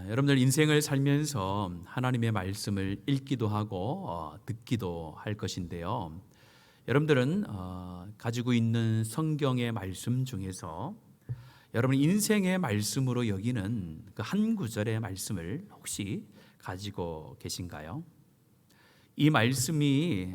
여러분들 인생을 살면서 하나님의 말씀을 읽기도 하고 듣기도 할 것인데요. 여러분들은 가지고 있는 성경의 말씀 중에서 여러분 인생의 말씀으로 여기는 그 한 구절의 말씀을 혹시 가지고 계신가요? 이 말씀이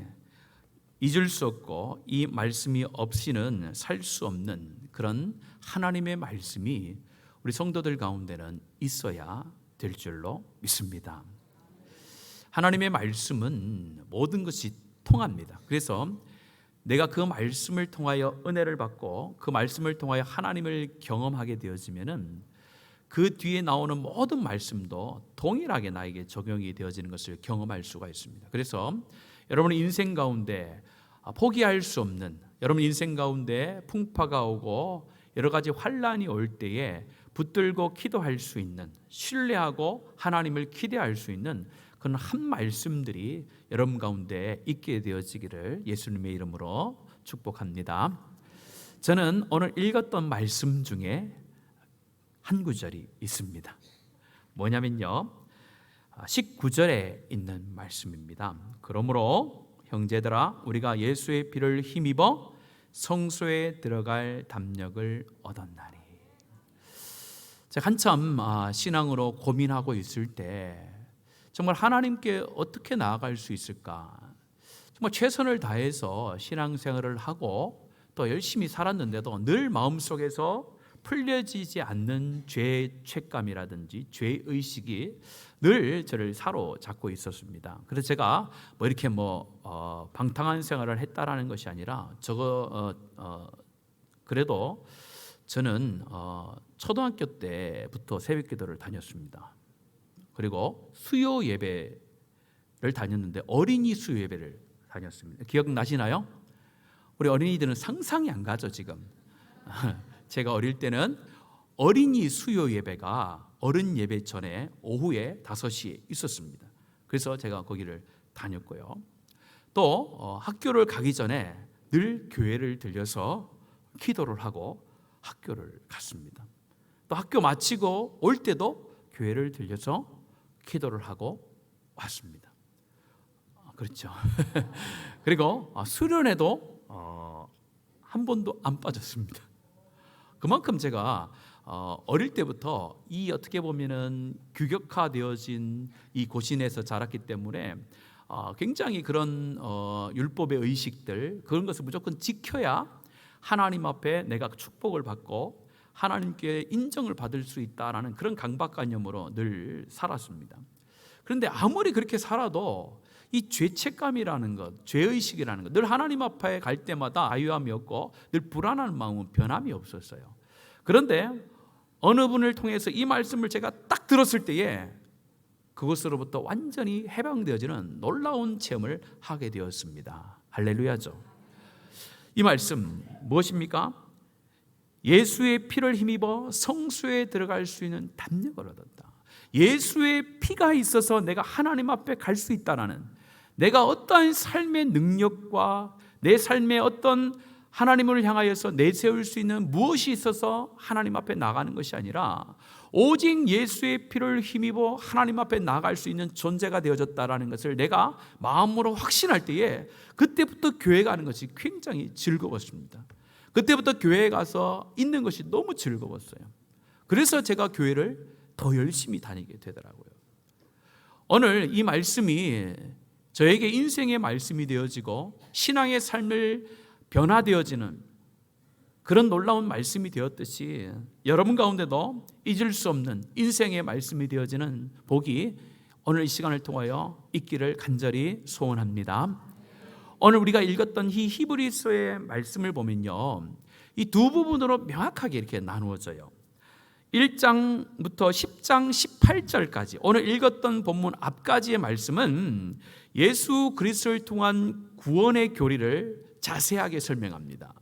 잊을 수 없고 이 말씀이 없이는 살 수 없는 그런 하나님의 말씀이 우리 성도들 가운데는 있어야 될 줄로 믿습니다. 하나님의 말씀은 모든 것이 통합니다. 그래서 내가 그 말씀을 통하여 은혜를 받고 그 말씀을 통하여 하나님을 경험하게 되어지면은 그 뒤에 나오는 모든 말씀도 동일하게 나에게 적용이 되어지는 것을 경험할 수가 있습니다. 그래서 여러분의 인생 가운데 포기할 수 없는, 여러분 인생 가운데 풍파가 오고 여러 가지 환란이 올 때에 붙들고 기도할 수 있는, 신뢰하고 하나님을 기대할 수 있는 그런 한 말씀들이 여러분 가운데 있게 되어지기를 예수님의 이름으로 축복합니다. 저는 오늘 읽었던 말씀 중에 한 구절이 있습니다. 뭐냐면요, 19절에 있는 말씀입니다. 그러므로 형제들아, 우리가 예수의 피를 힘입어 성소에 들어갈 담력을 얻었나니. 제가 한참 신앙으로 고민하고 있을 때 정말 하나님께 어떻게 나아갈 수 있을까, 정말 최선을 다해서 신앙생활을 하고 또 열심히 살았는데도 늘 마음속에서 풀려지지 않는 죄의 책감이라든지 죄의식이 늘 저를 사로잡고 있었습니다. 그래서 제가 이렇게 방탕한 생활을 했다라는 것이 아니라 그래도 저는 초등학교 때부터 새벽 기도를 다녔습니다. 그리고 수요 예배를 다녔는데 어린이 수요 예배를 다녔습니다. 기억나시나요? 우리 어린이들은 상상이 안 가죠 지금. 제가 어릴 때는 어린이 수요 예배가 어른 예배 전에 오후에 5시에 있었습니다. 그래서 제가 거기를 다녔고요. 또 학교를 가기 전에 늘 교회를 들려서 기도를 하고 학교를 갔습니다. 또 학교 마치고 올 때도 교회를 들려서 기도를 하고 왔습니다. 그렇죠. 그리고 수련회도 한 번도 안 빠졌습니다. 그만큼 제가 어릴 때부터 이 어떻게 보면은 규격화되어진 이 고신에서 자랐기 때문에 굉장히 그런 율법의 의식들, 그런 것을 무조건 지켜야 하나님 앞에 내가 축복을 받고 하나님께 인정을 받을 수 있다라는 그런 강박관념으로 늘 살았습니다. 그런데 아무리 그렇게 살아도 이 죄책감이라는 것, 죄의식이라는 것, 늘 하나님 앞에 갈 때마다 자유함이 없고 늘 불안한 마음은 변함이 없었어요. 그런데 어느 분을 통해서 이 말씀을 제가 딱 들었을 때에 그것으로부터 완전히 해방되어지는 놀라운 체험을 하게 되었습니다. 할렐루야죠. 이 말씀 무엇입니까? 예수의 피를 힘입어 성소에 들어갈 수 있는 담력을 얻었다. 예수의 피가 있어서 내가 하나님 앞에 갈 수 있다라는, 내가 어떠한 삶의 능력과 내 삶의 어떤 하나님을 향하여서 내세울 수 있는 무엇이 있어서 하나님 앞에 나가는 것이 아니라 오직 예수의 피를 힘입어 하나님 앞에 나갈 수 있는 존재가 되어졌다라는 것을 내가 마음으로 확신할 때에 그때부터 교회 가는 것이 굉장히 즐거웠습니다. 그때부터 교회에 가서 있는 것이 너무 즐거웠어요. 그래서 제가 교회를 더 열심히 다니게 되더라고요. 오늘 이 말씀이 저에게 인생의 말씀이 되어지고 신앙의 삶을 변화되어지는 그런 놀라운 말씀이 되었듯이 여러분 가운데도 잊을 수 없는 인생의 말씀이 되어지는 복이 오늘 이 시간을 통하여 있기를 간절히 소원합니다. 오늘 우리가 읽었던 이 히브리서의 말씀을 보면요, 이 두 부분으로 명확하게 이렇게 나누어져요. 1장부터 10장 18절까지 오늘 읽었던 본문 앞까지의 말씀은 예수 그리스도를 통한 구원의 교리를 자세하게 설명합니다.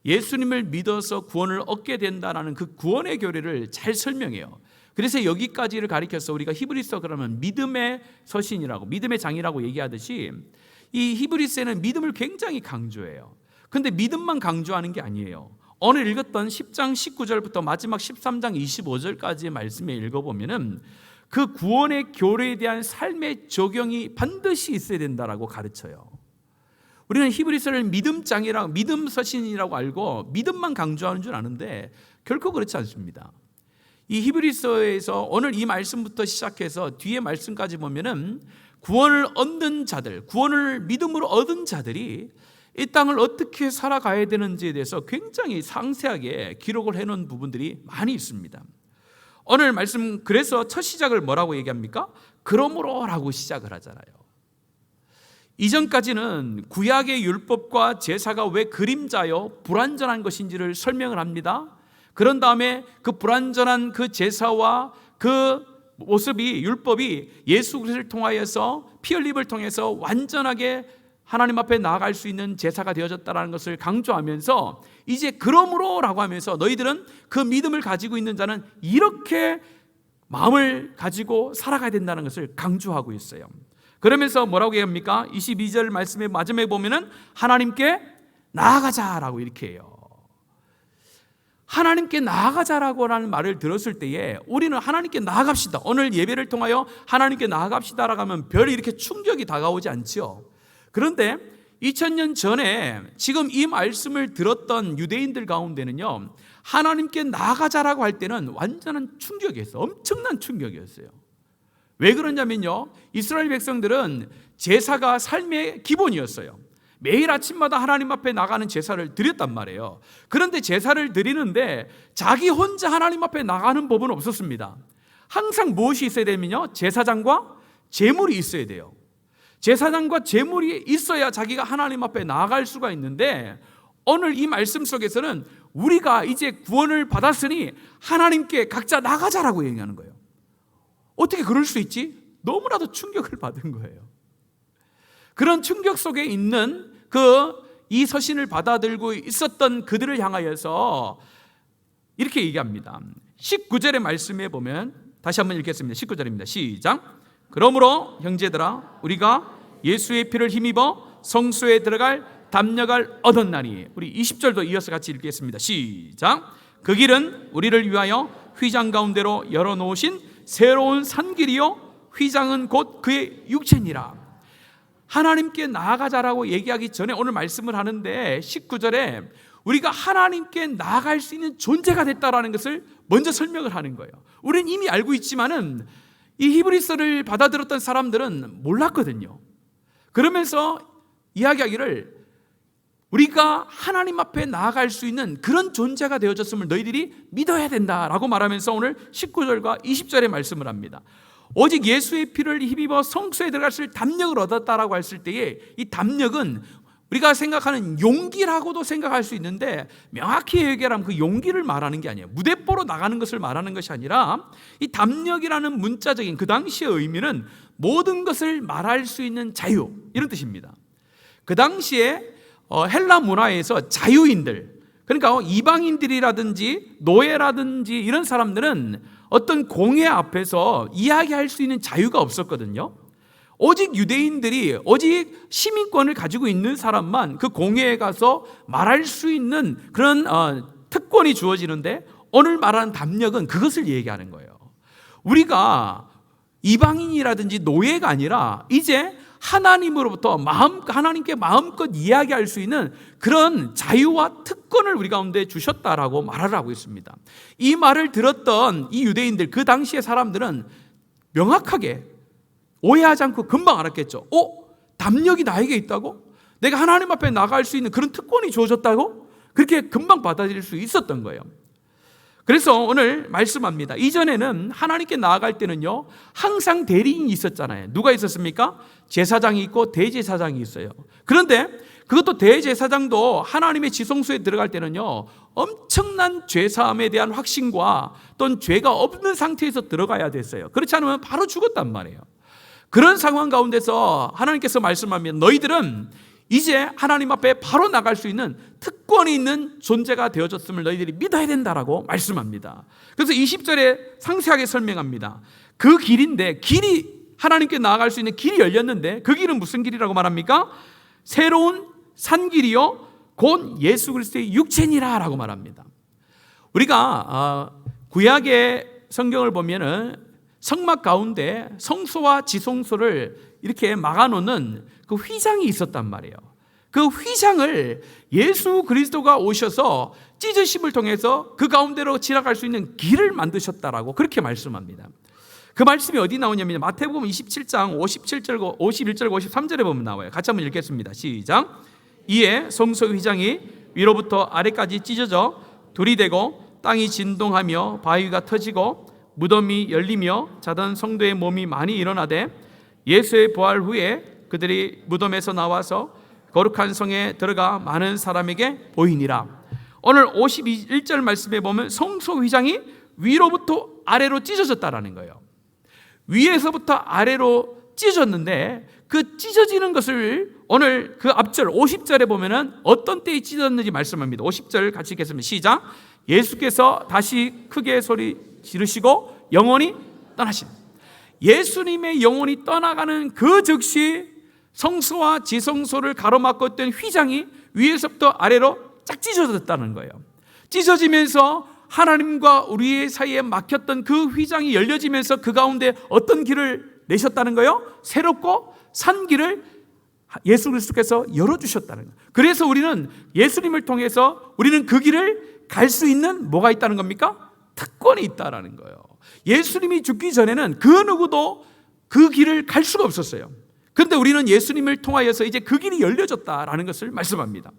예수님을 믿어서 구원을 얻게 된다는 그 구원의 교리를 잘 설명해요. 그래서 여기까지를 가리켜서 우리가 히브리서 그러면 믿음의 서신이라고, 믿음의 장이라고 얘기하듯이 이 히브리서에는 믿음을 굉장히 강조해요. 그런데 믿음만 강조하는 게 아니에요. 오늘 읽었던 10장 19절부터 마지막 13장 25절까지의 말씀에 읽어보면은 그 구원의 교리에 대한 삶의 적용이 반드시 있어야 된다라고 가르쳐요. 우리는 히브리서를 믿음장이라고, 믿음 서신이라고 알고 믿음만 강조하는 줄 아는데 결코 그렇지 않습니다. 이 히브리서에서 오늘 이 말씀부터 시작해서 뒤에 말씀까지 보면은 구원을 얻는 자들, 구원을 믿음으로 얻은 자들이 이 땅을 어떻게 살아가야 되는지에 대해서 굉장히 상세하게 기록을 해놓은 부분들이 많이 있습니다. 오늘 말씀, 그래서 첫 시작을 뭐라고 얘기합니까? 그러므로라고 시작을 하잖아요. 이전까지는 구약의 율법과 제사가 왜 그림자요 불완전한 것인지를 설명을 합니다. 그런 다음에 그 불완전한 그 제사와 그 모습이, 율법이 예수 그리스도를 통하여서 피 흘림을 통해서 완전하게 하나님 앞에 나아갈 수 있는 제사가 되어졌다는 것을 강조하면서 이제 그러므로라고 하면서 너희들은 그 믿음을 가지고 있는 자는 이렇게 마음을 가지고 살아가야 된다는 것을 강조하고 있어요. 그러면서 뭐라고 얘기합니까? 22절 말씀의 마지막에 보면은 하나님께 나아가자라고 이렇게 해요. 하나님께 나아가자라고 하는 말을 들었을 때에 우리는 하나님께 나아갑시다, 오늘 예배를 통하여 하나님께 나아갑시다라고 하면 별 이렇게 충격이 다가오지 않죠. 그런데 2000년 전에 지금 이 말씀을 들었던 유대인들 가운데는요, 하나님께 나아가자라고 할 때는 완전한 충격이었어요. 엄청난 충격이었어요. 왜 그러냐면요, 이스라엘 백성들은 제사가 삶의 기본이었어요. 매일 아침마다 하나님 앞에 나가는 제사를 드렸단 말이에요. 그런데 제사를 드리는데 자기 혼자 하나님 앞에 나가는 법은 없었습니다. 항상 무엇이 있어야 되면요, 제사장과 제물이 있어야 돼요. 제사장과 제물이 있어야 자기가 하나님 앞에 나아갈 수가 있는데, 오늘 이 말씀 속에서는 우리가 이제 구원을 받았으니 하나님께 각자 나가자라고 얘기하는 거예요. 어떻게 그럴 수 있지? 너무나도 충격을 받은 거예요. 그런 충격 속에 있는 이 서신을 받아들고 있었던 그들을 향하여서 이렇게 얘기합니다. 19절의 말씀에 보면, 다시 한번 읽겠습니다. 19절입니다. 시작. 그러므로 형제들아, 우리가 예수의 피를 힘입어 성소에 들어갈 담력을 얻었나니. 우리 20절도 이어서 같이 읽겠습니다. 시작. 그 길은 우리를 위하여 휘장 가운데로 열어놓으신 새로운 산길이요 휘장은 곧 그의 육체니라. 하나님께 나아가자라고 얘기하기 전에 오늘 말씀을 하는데 19절에 우리가 하나님께 나아갈 수 있는 존재가 됐다라는 것을 먼저 설명을 하는 거예요. 우리는 이미 알고 있지만은 이 히브리서를 받아들였던 사람들은 몰랐거든요. 그러면서 이야기하기를 우리가 하나님 앞에 나아갈 수 있는 그런 존재가 되어졌음을 너희들이 믿어야 된다라고 말하면서 오늘 19절과 20절의 말씀을 합니다. 오직 예수의 피를 힘입어 성소에 들어갈 담력을 얻었다라고 했을 때에 이 담력은 우리가 생각하는 용기라고도 생각할 수 있는데, 명확히 얘기하면 그 용기를 말하는 게 아니에요. 무대뽀로 나가는 것을 말하는 것이 아니라 이 담력이라는 문자적인 그 당시의 의미는 모든 것을 말할 수 있는 자유, 이런 뜻입니다. 그 당시에 헬라 문화에서 자유인들, 그러니까 이방인들이라든지 노예라든지 이런 사람들은 어떤 공회 앞에서 이야기할 수 있는 자유가 없었거든요. 오직 유대인들이, 오직 시민권을 가지고 있는 사람만 그 공회에 가서 말할 수 있는 그런 특권이 주어지는데, 오늘 말하는 담력은 그것을 얘기하는 거예요. 우리가 이방인이라든지 노예가 아니라 이제 하나님으로부터 하나님께 마음껏 이야기할 수 있는 그런 자유와 특권을 우리 가운데 주셨다라고 말을 하고 있습니다. 이 말을 들었던 이 유대인들, 그 당시의 사람들은 명확하게 오해하지 않고 금방 알았겠죠. 담력이 나에게 있다고? 내가 하나님 앞에 나갈 수 있는 그런 특권이 주어졌다고? 그렇게 금방 받아들일 수 있었던 거예요. 그래서 오늘 말씀합니다. 이전에는 하나님께 나아갈 때는요, 항상 대리인이 있었잖아요. 누가 있었습니까? 제사장이 있고 대제사장이 있어요. 그런데 그것도 대제사장도 하나님의 지성소에 들어갈 때는요, 엄청난 죄사함에 대한 확신과 또는 죄가 없는 상태에서 들어가야 됐어요. 그렇지 않으면 바로 죽었단 말이에요. 그런 상황 가운데서 하나님께서 말씀하면 너희들은 이제 하나님 앞에 바로 나갈 수 있는 특권이 있는 존재가 되어졌음을 너희들이 믿어야 된다라고 말씀합니다. 그래서 20절에 상세하게 설명합니다. 그 길인데, 길이 하나님께 나아갈 수 있는 길이 열렸는데 그 길은 무슨 길이라고 말합니까? 새로운 산길이요 곧 예수 그리스도의 육체니라 라고 말합니다. 우리가 구약의 성경을 보면은 성막 가운데 성소와 지성소를 이렇게 막아놓는 그 휘장이 있었단 말이에요. 그 휘장을 예수 그리스도가 오셔서 찢으심을 통해서 그 가운데로 지나갈 수 있는 길을 만드셨다라고 그렇게 말씀합니다. 그 말씀이 어디 나오냐면 마태복음 27장 57절, 51절, 53절에 보면 나와요. 같이 한번 읽겠습니다. 시작. 이에 성소 휘장이 위로부터 아래까지 찢어져 둘이 되고 땅이 진동하며 바위가 터지고 무덤이 열리며 자던 성도의 몸이 많이 일어나되 예수의 부활 후에 그들이 무덤에서 나와서 거룩한 성에 들어가 많은 사람에게 보이니라. 오늘 51절 말씀에 보면 성소 휘장이 위로부터 아래로 찢어졌다라는 거예요. 위에서부터 아래로 찢어졌는데 그 찢어지는 것을 오늘 그 앞절 50절에 보면은 어떤 때에 찢어졌는지 말씀합니다. 50절 같이 읽겠습니다. 시작. 예수께서 다시 크게 소리 지르시고 영원히 떠나신. 예수님의 영혼이 떠나가는 그 즉시 성소와 지성소를 가로막고 있던 휘장이 위에서부터 아래로 쫙 찢어졌다는 거예요. 찢어지면서 하나님과 우리의 사이에 막혔던 그 휘장이 열려지면서 그 가운데 어떤 길을 내셨다는 거예요? 새롭고 산 길을 예수 그리스도께서 열어주셨다는 거예요. 그래서 우리는 예수님을 통해서 우리는 그 길을 갈 수 있는 뭐가 있다는 겁니까? 특권이 있다라는 거예요. 예수님이 죽기 전에는 그 누구도 그 길을 갈 수가 없었어요. 그런데 우리는 예수님을 통하여서 이제 그 길이 열려졌다라는 것을 말씀합니다.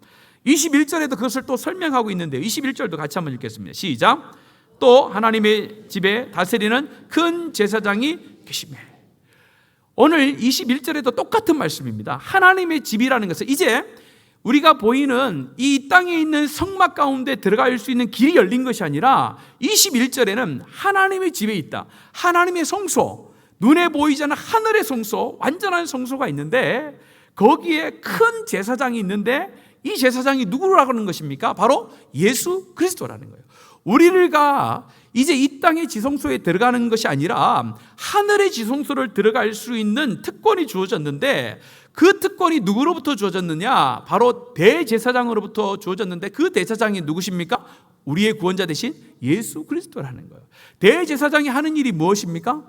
21절에도 그것을 또 설명하고 있는데요. 21절도 같이 한번 읽겠습니다. 시작. 또 하나님의 집에 다스리는 큰 제사장이 계시매. 오늘 21절에도 똑같은 말씀입니다. 하나님의 집이라는 것은 이제 우리가 보이는 이 땅에 있는 성막 가운데 들어갈 수 있는 길이 열린 것이 아니라 21절에는 하나님의 집에 있다. 하나님의 성소, 눈에 보이지 않는 하늘의 성소, 완전한 성소가 있는데 거기에 큰 제사장이 있는데 이 제사장이 누구라고 하는 것입니까? 바로 예수 그리스도라는 거예요. 우리가 이제 이 땅의 지성소에 들어가는 것이 아니라 하늘의 지성소를 들어갈 수 있는 특권이 주어졌는데 그 특권이 누구로부터 주어졌느냐? 바로 대제사장으로부터 주어졌는데 그 대제사장이 누구십니까? 우리의 구원자 되신 예수 그리스도라는 거예요. 대제사장이 하는 일이 무엇입니까?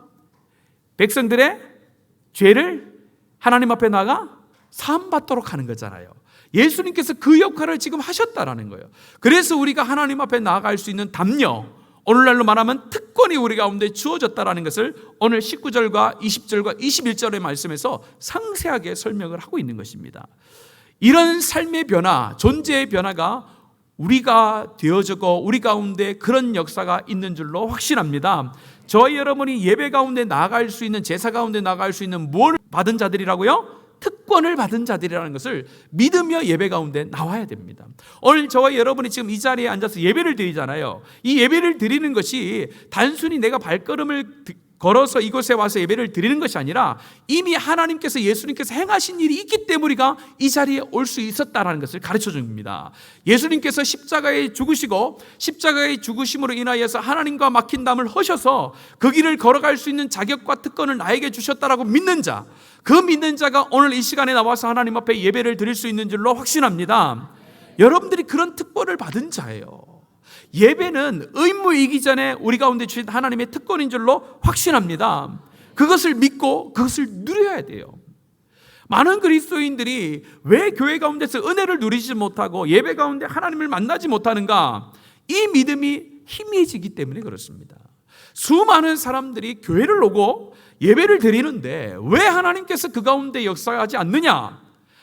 백성들의 죄를 하나님 앞에 나가 사함받도록 하는 거잖아요. 예수님께서 그 역할을 지금 하셨다라는 거예요. 그래서 우리가 하나님 앞에 나아갈 수 있는 담요, 오늘날로 말하면 특권이 우리 가운데 주어졌다라는 것을 오늘 19절과 20절과 21절의 말씀에서 상세하게 설명을 하고 있는 것입니다. 이런 삶의 변화, 존재의 변화가 우리가 되어지고 우리 가운데 그런 역사가 있는 줄로 확신합니다. 저희 여러분이 예배 가운데 나아갈 수 있는, 제사 가운데 나아갈 수 있는 뭘 받은 자들이라고요? 특권을 받은 자들이라는 것을 믿으며 예배 가운데 나와야 됩니다. 오늘 저와 여러분이 지금 이 자리에 앉아서 예배를 드리잖아요. 이 예배를 드리는 것이 단순히 내가 발걸음을 걸어서 이곳에 와서 예배를 드리는 것이 아니라 이미 하나님께서, 예수님께서 행하신 일이 있기 때문에 우리가 이 자리에 올 수 있었다는 것을 가르쳐 줍니다. 예수님께서 십자가에 죽으시고 십자가의 죽으심으로 인하여서 하나님과 막힌 담을 허셔서 그 길을 걸어갈 수 있는 자격과 특권을 나에게 주셨다라고 믿는 자, 그 믿는 자가 오늘 이 시간에 나와서 하나님 앞에 예배를 드릴 수 있는 줄로 확신합니다. 여러분들이 그런 특권을 받은 자예요. 예배는 의무이기 전에 우리 가운데 주신 하나님의 특권인 줄로 확신합니다. 그것을 믿고 그것을 누려야 돼요. 많은 그리스도인들이 왜 교회 가운데서 은혜를 누리지 못하고 예배 가운데 하나님을 만나지 못하는가? 이 믿음이 희미해지기 때문에 그렇습니다. 수많은 사람들이 교회를 오고 예배를 드리는데 왜 하나님께서 그 가운데 역사하지 않느냐?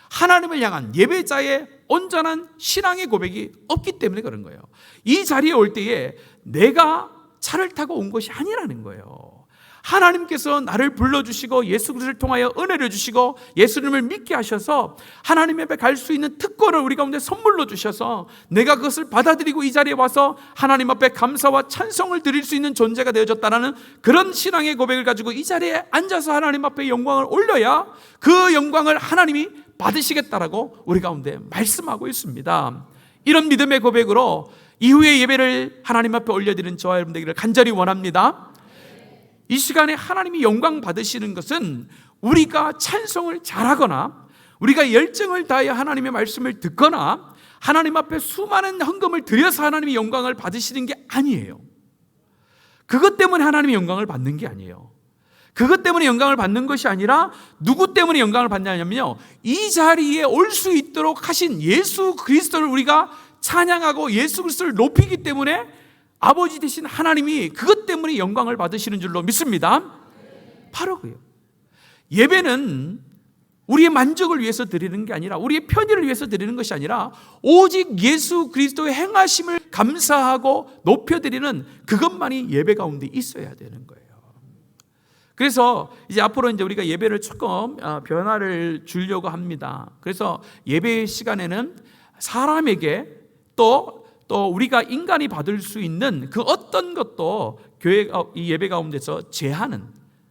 하나님을 향한 예배자의 온전한 신앙의 고백이 없기 때문에 그런 거예요. 이 자리에 올 때에 내가 차를 타고 온 것이 아니라는 거예요. 하나님께서 나를 불러주시고 예수 그리스도를 통하여 은혜를 주시고 예수님을 믿게 하셔서 하나님 앞에 갈 수 있는 특권을 우리 가운데 선물로 주셔서 내가 그것을 받아들이고 이 자리에 와서 하나님 앞에 감사와 찬송을 드릴 수 있는 존재가 되어졌다는 그런 신앙의 고백을 가지고 이 자리에 앉아서 하나님 앞에 영광을 올려야 그 영광을 하나님이 받으시겠다라고 우리 가운데 말씀하고 있습니다. 이런 믿음의 고백으로 이후의 예배를 하나님 앞에 올려드리는 저와 여러분들에게 간절히 원합니다. 이 시간에 하나님이 영광 받으시는 것은 우리가 찬송을 잘하거나 우리가 열정을 다하여 하나님의 말씀을 듣거나 하나님 앞에 수많은 헌금을 드려서 하나님이 영광을 받으시는 게 아니에요. 그것 때문에 하나님이 영광을 받는 게 아니에요. 그것 때문에 영광을 받는 것이 아니라 누구 때문에 영광을 받냐면요, 이 자리에 올 수 있도록 하신 예수 그리스도를 우리가 찬양하고 예수 그리스도를 높이기 때문에 아버지 되신 하나님이 그것 때문에 영광을 받으시는 줄로 믿습니다. 바로 그요. 예배는 우리의 만족을 위해서 드리는 게 아니라, 우리의 편의를 위해서 드리는 것이 아니라 오직 예수 그리스도의 행하심을 감사하고 높여드리는 그것만이 예배 가운데 있어야 되는 거예요. 그래서 이제 앞으로 이제 우리가 예배를 조금 변화를 주려고 합니다. 그래서 예배 시간에는 사람에게 또 우리가 인간이 받을 수 있는 그 어떤 것도 교회 이 예배 가운데서 제하는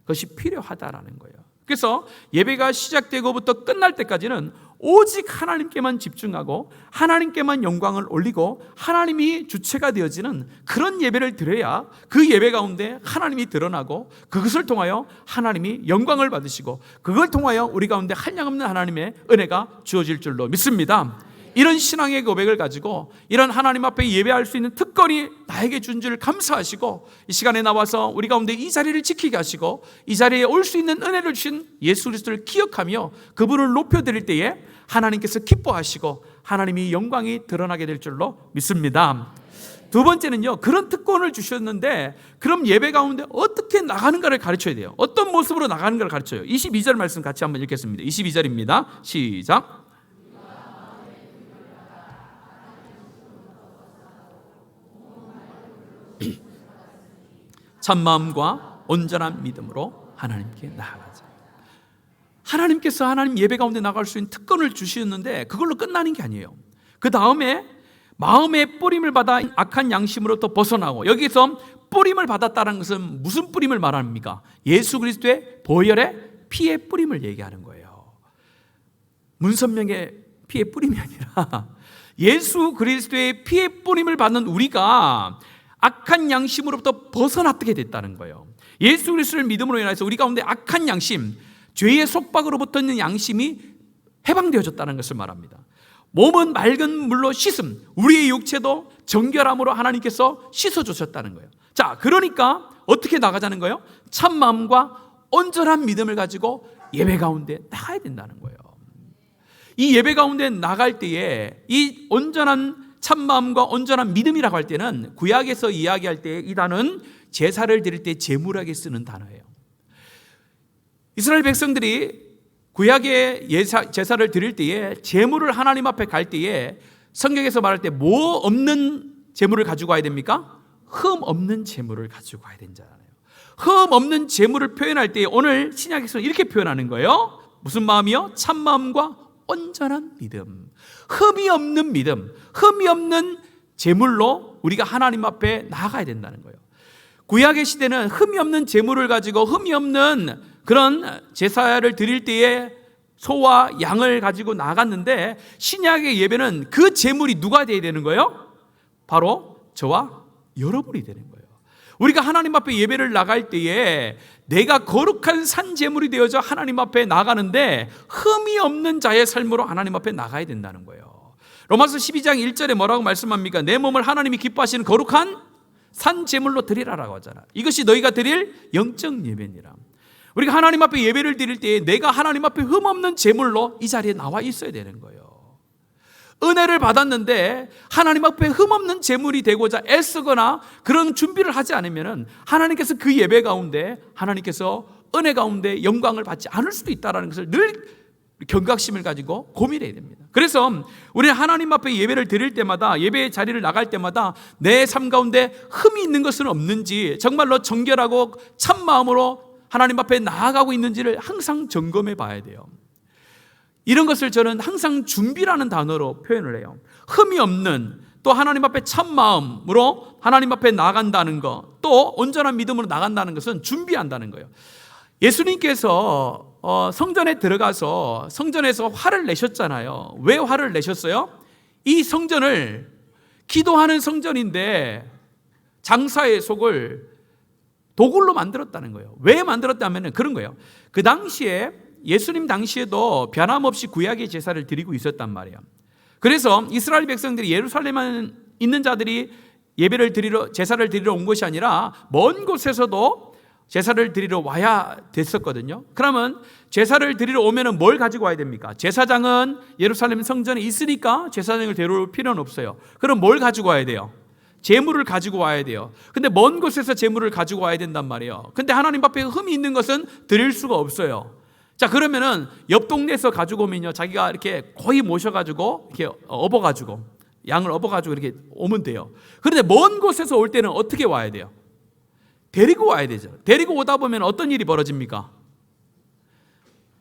것이 필요하다라는 거예요. 그래서 예배가 시작되고부터 끝날 때까지는 오직 하나님께만 집중하고 하나님께만 영광을 올리고 하나님이 주체가 되어지는 그런 예배를 드려야 그 예배 가운데 하나님이 드러나고 그것을 통하여 하나님이 영광을 받으시고 그걸 통하여 우리 가운데 한량없는 하나님의 은혜가 주어질 줄로 믿습니다. 이런 신앙의 고백을 가지고 이런 하나님 앞에 예배할 수 있는 특권이 나에게 준 줄 감사하시고 이 시간에 나와서 우리 가운데 이 자리를 지키게 하시고 이 자리에 올 수 있는 은혜를 주신 예수 그리스도를 기억하며 그분을 높여드릴 때에 하나님께서 기뻐하시고 하나님이 영광이 드러나게 될 줄로 믿습니다. 두 번째는요, 그런 특권을 주셨는데 그럼 예배 가운데 어떻게 나가는가를 가르쳐야 돼요. 어떤 모습으로 나가는가를 가르쳐요. 22절 말씀 같이 한번 읽겠습니다. 22절입니다. 시작. 참마음과 온전한 믿음으로 하나님께 나아가자. 하나님께서 하나님 예배 가운데 나갈 수 있는 특권을 주셨는데 그걸로 끝나는 게 아니에요. 그 다음에 마음의 뿌림을 받아 악한 양심으로부터 벗어나고, 여기서 뿌림을 받았다는 것은 무슨 뿌림을 말합니까? 예수 그리스도의 보혈의 피의 뿌림을 얘기하는 거예요. 문선명의 피의 뿌림이 아니라 예수 그리스도의 피의 뿌림을 받는 우리가 악한 양심으로부터 벗어나게 됐다는 거예요. 예수 그리스도를 믿음으로 인해서 우리 가운데 악한 양심, 죄의 속박으로부터 있는 양심이 해방되어졌다는 것을 말합니다. 몸은 맑은 물로 씻음, 우리의 육체도 정결함으로 하나님께서 씻어주셨다는 거예요. 자, 그러니까 어떻게 나가자는 거예요? 참 마음과 온전한 믿음을 가지고 예배 가운데 나가야 된다는 거예요. 이 예배 가운데 나갈 때에 이 온전한 참마음과 온전한 믿음이라고 할 때는 구약에서 이야기할 때 이 단어는 제사를 드릴 때 제물하게 쓰는 단어예요. 이스라엘 백성들이 구약의 제사를 드릴 때에 제물을 하나님 앞에 갈 때에 성경에서 말할 때 뭐 없는 제물을 가지고 가야 됩니까? 흠 없는 제물을 가지고 가야 된잖아요. 흠 없는 제물을 표현할 때 오늘 신약에서는 이렇게 표현하는 거예요. 무슨 마음이요? 참마음과 온전한 믿음, 흠이 없는 믿음, 흠이 없는 제물로 우리가 하나님 앞에 나아가야 된다는 거예요. 구약의 시대는 흠이 없는 제물을 가지고 흠이 없는 그런 제사를 드릴 때에 소와 양을 가지고 나갔는데 신약의 예배는 그 제물이 누가 되어야 되는 거예요? 바로 저와 여러분이 되는 거예요. 우리가 하나님 앞에 예배를 나갈 때에 내가 거룩한 산 제물이 되어져 하나님 앞에 나가는데 흠이 없는 자의 삶으로 하나님 앞에 나가야 된다는 거예요. 로마서 12장 1절에 뭐라고 말씀합니까? 내 몸을 하나님이 기뻐하시는 거룩한 산 제물로 드리라라고 하잖아. 이것이 너희가 드릴 영적 예배니라. 우리가 하나님 앞에 예배를 드릴 때에 내가 하나님 앞에 흠 없는 제물로 이 자리에 나와 있어야 되는 거예요. 은혜를 받았는데 하나님 앞에 흠없는 제물이 되고자 애쓰거나 그런 준비를 하지 않으면 하나님께서 그 예배 가운데 하나님께서 은혜 가운데 영광을 받지 않을 수도 있다는 것을 늘 경각심을 가지고 고민해야 됩니다. 그래서 우리는 하나님 앞에 예배를 드릴 때마다, 예배의 자리를 나갈 때마다 내 삶 가운데 흠이 있는 것은 없는지, 정말로 정결하고 참 마음으로 하나님 앞에 나아가고 있는지를 항상 점검해 봐야 돼요. 이런 것을 저는 항상 준비라는 단어로 표현을 해요. 흠이 없는, 또 하나님 앞에 참 마음으로 하나님 앞에 나간다는 것, 또 온전한 믿음으로 나간다는 것은 준비한다는 거예요. 예수님께서 성전에 들어가서 성전에서 화를 내셨잖아요. 왜 화를 내셨어요? 이 성전을 기도하는 성전인데 장사의 속을 도굴로 만들었다는 거예요. 왜 만들었다면 그런 거예요. 그 당시에 예수님 당시에도 변함없이 구약의 제사를 드리고 있었단 말이에요. 그래서 이스라엘 백성들이 예루살렘에 있는 자들이 예배를 드리러, 제사를 드리러 온 것이 아니라 먼 곳에서도 제사를 드리러 와야 됐었거든요. 그러면 제사를 드리러 오면은 뭘 가지고 와야 됩니까? 제사장은 예루살렘 성전에 있으니까 제사장을 데려올 필요는 없어요. 그럼 뭘 가지고 와야 돼요? 제물을 가지고 와야 돼요. 근데 먼 곳에서 제물을 가지고 와야 된단 말이에요. 근데 하나님 앞에 흠이 있는 것은 드릴 수가 없어요. 자, 그러면은 옆 동네에서 가지고 오면요, 자기가 이렇게 거의 모셔가지고 이렇게 업어가지고 양을 업어가지고 이렇게 오면 돼요. 그런데 먼 곳에서 올 때는 어떻게 와야 돼요? 데리고 와야 되죠. 데리고 오다 보면 어떤 일이 벌어집니까?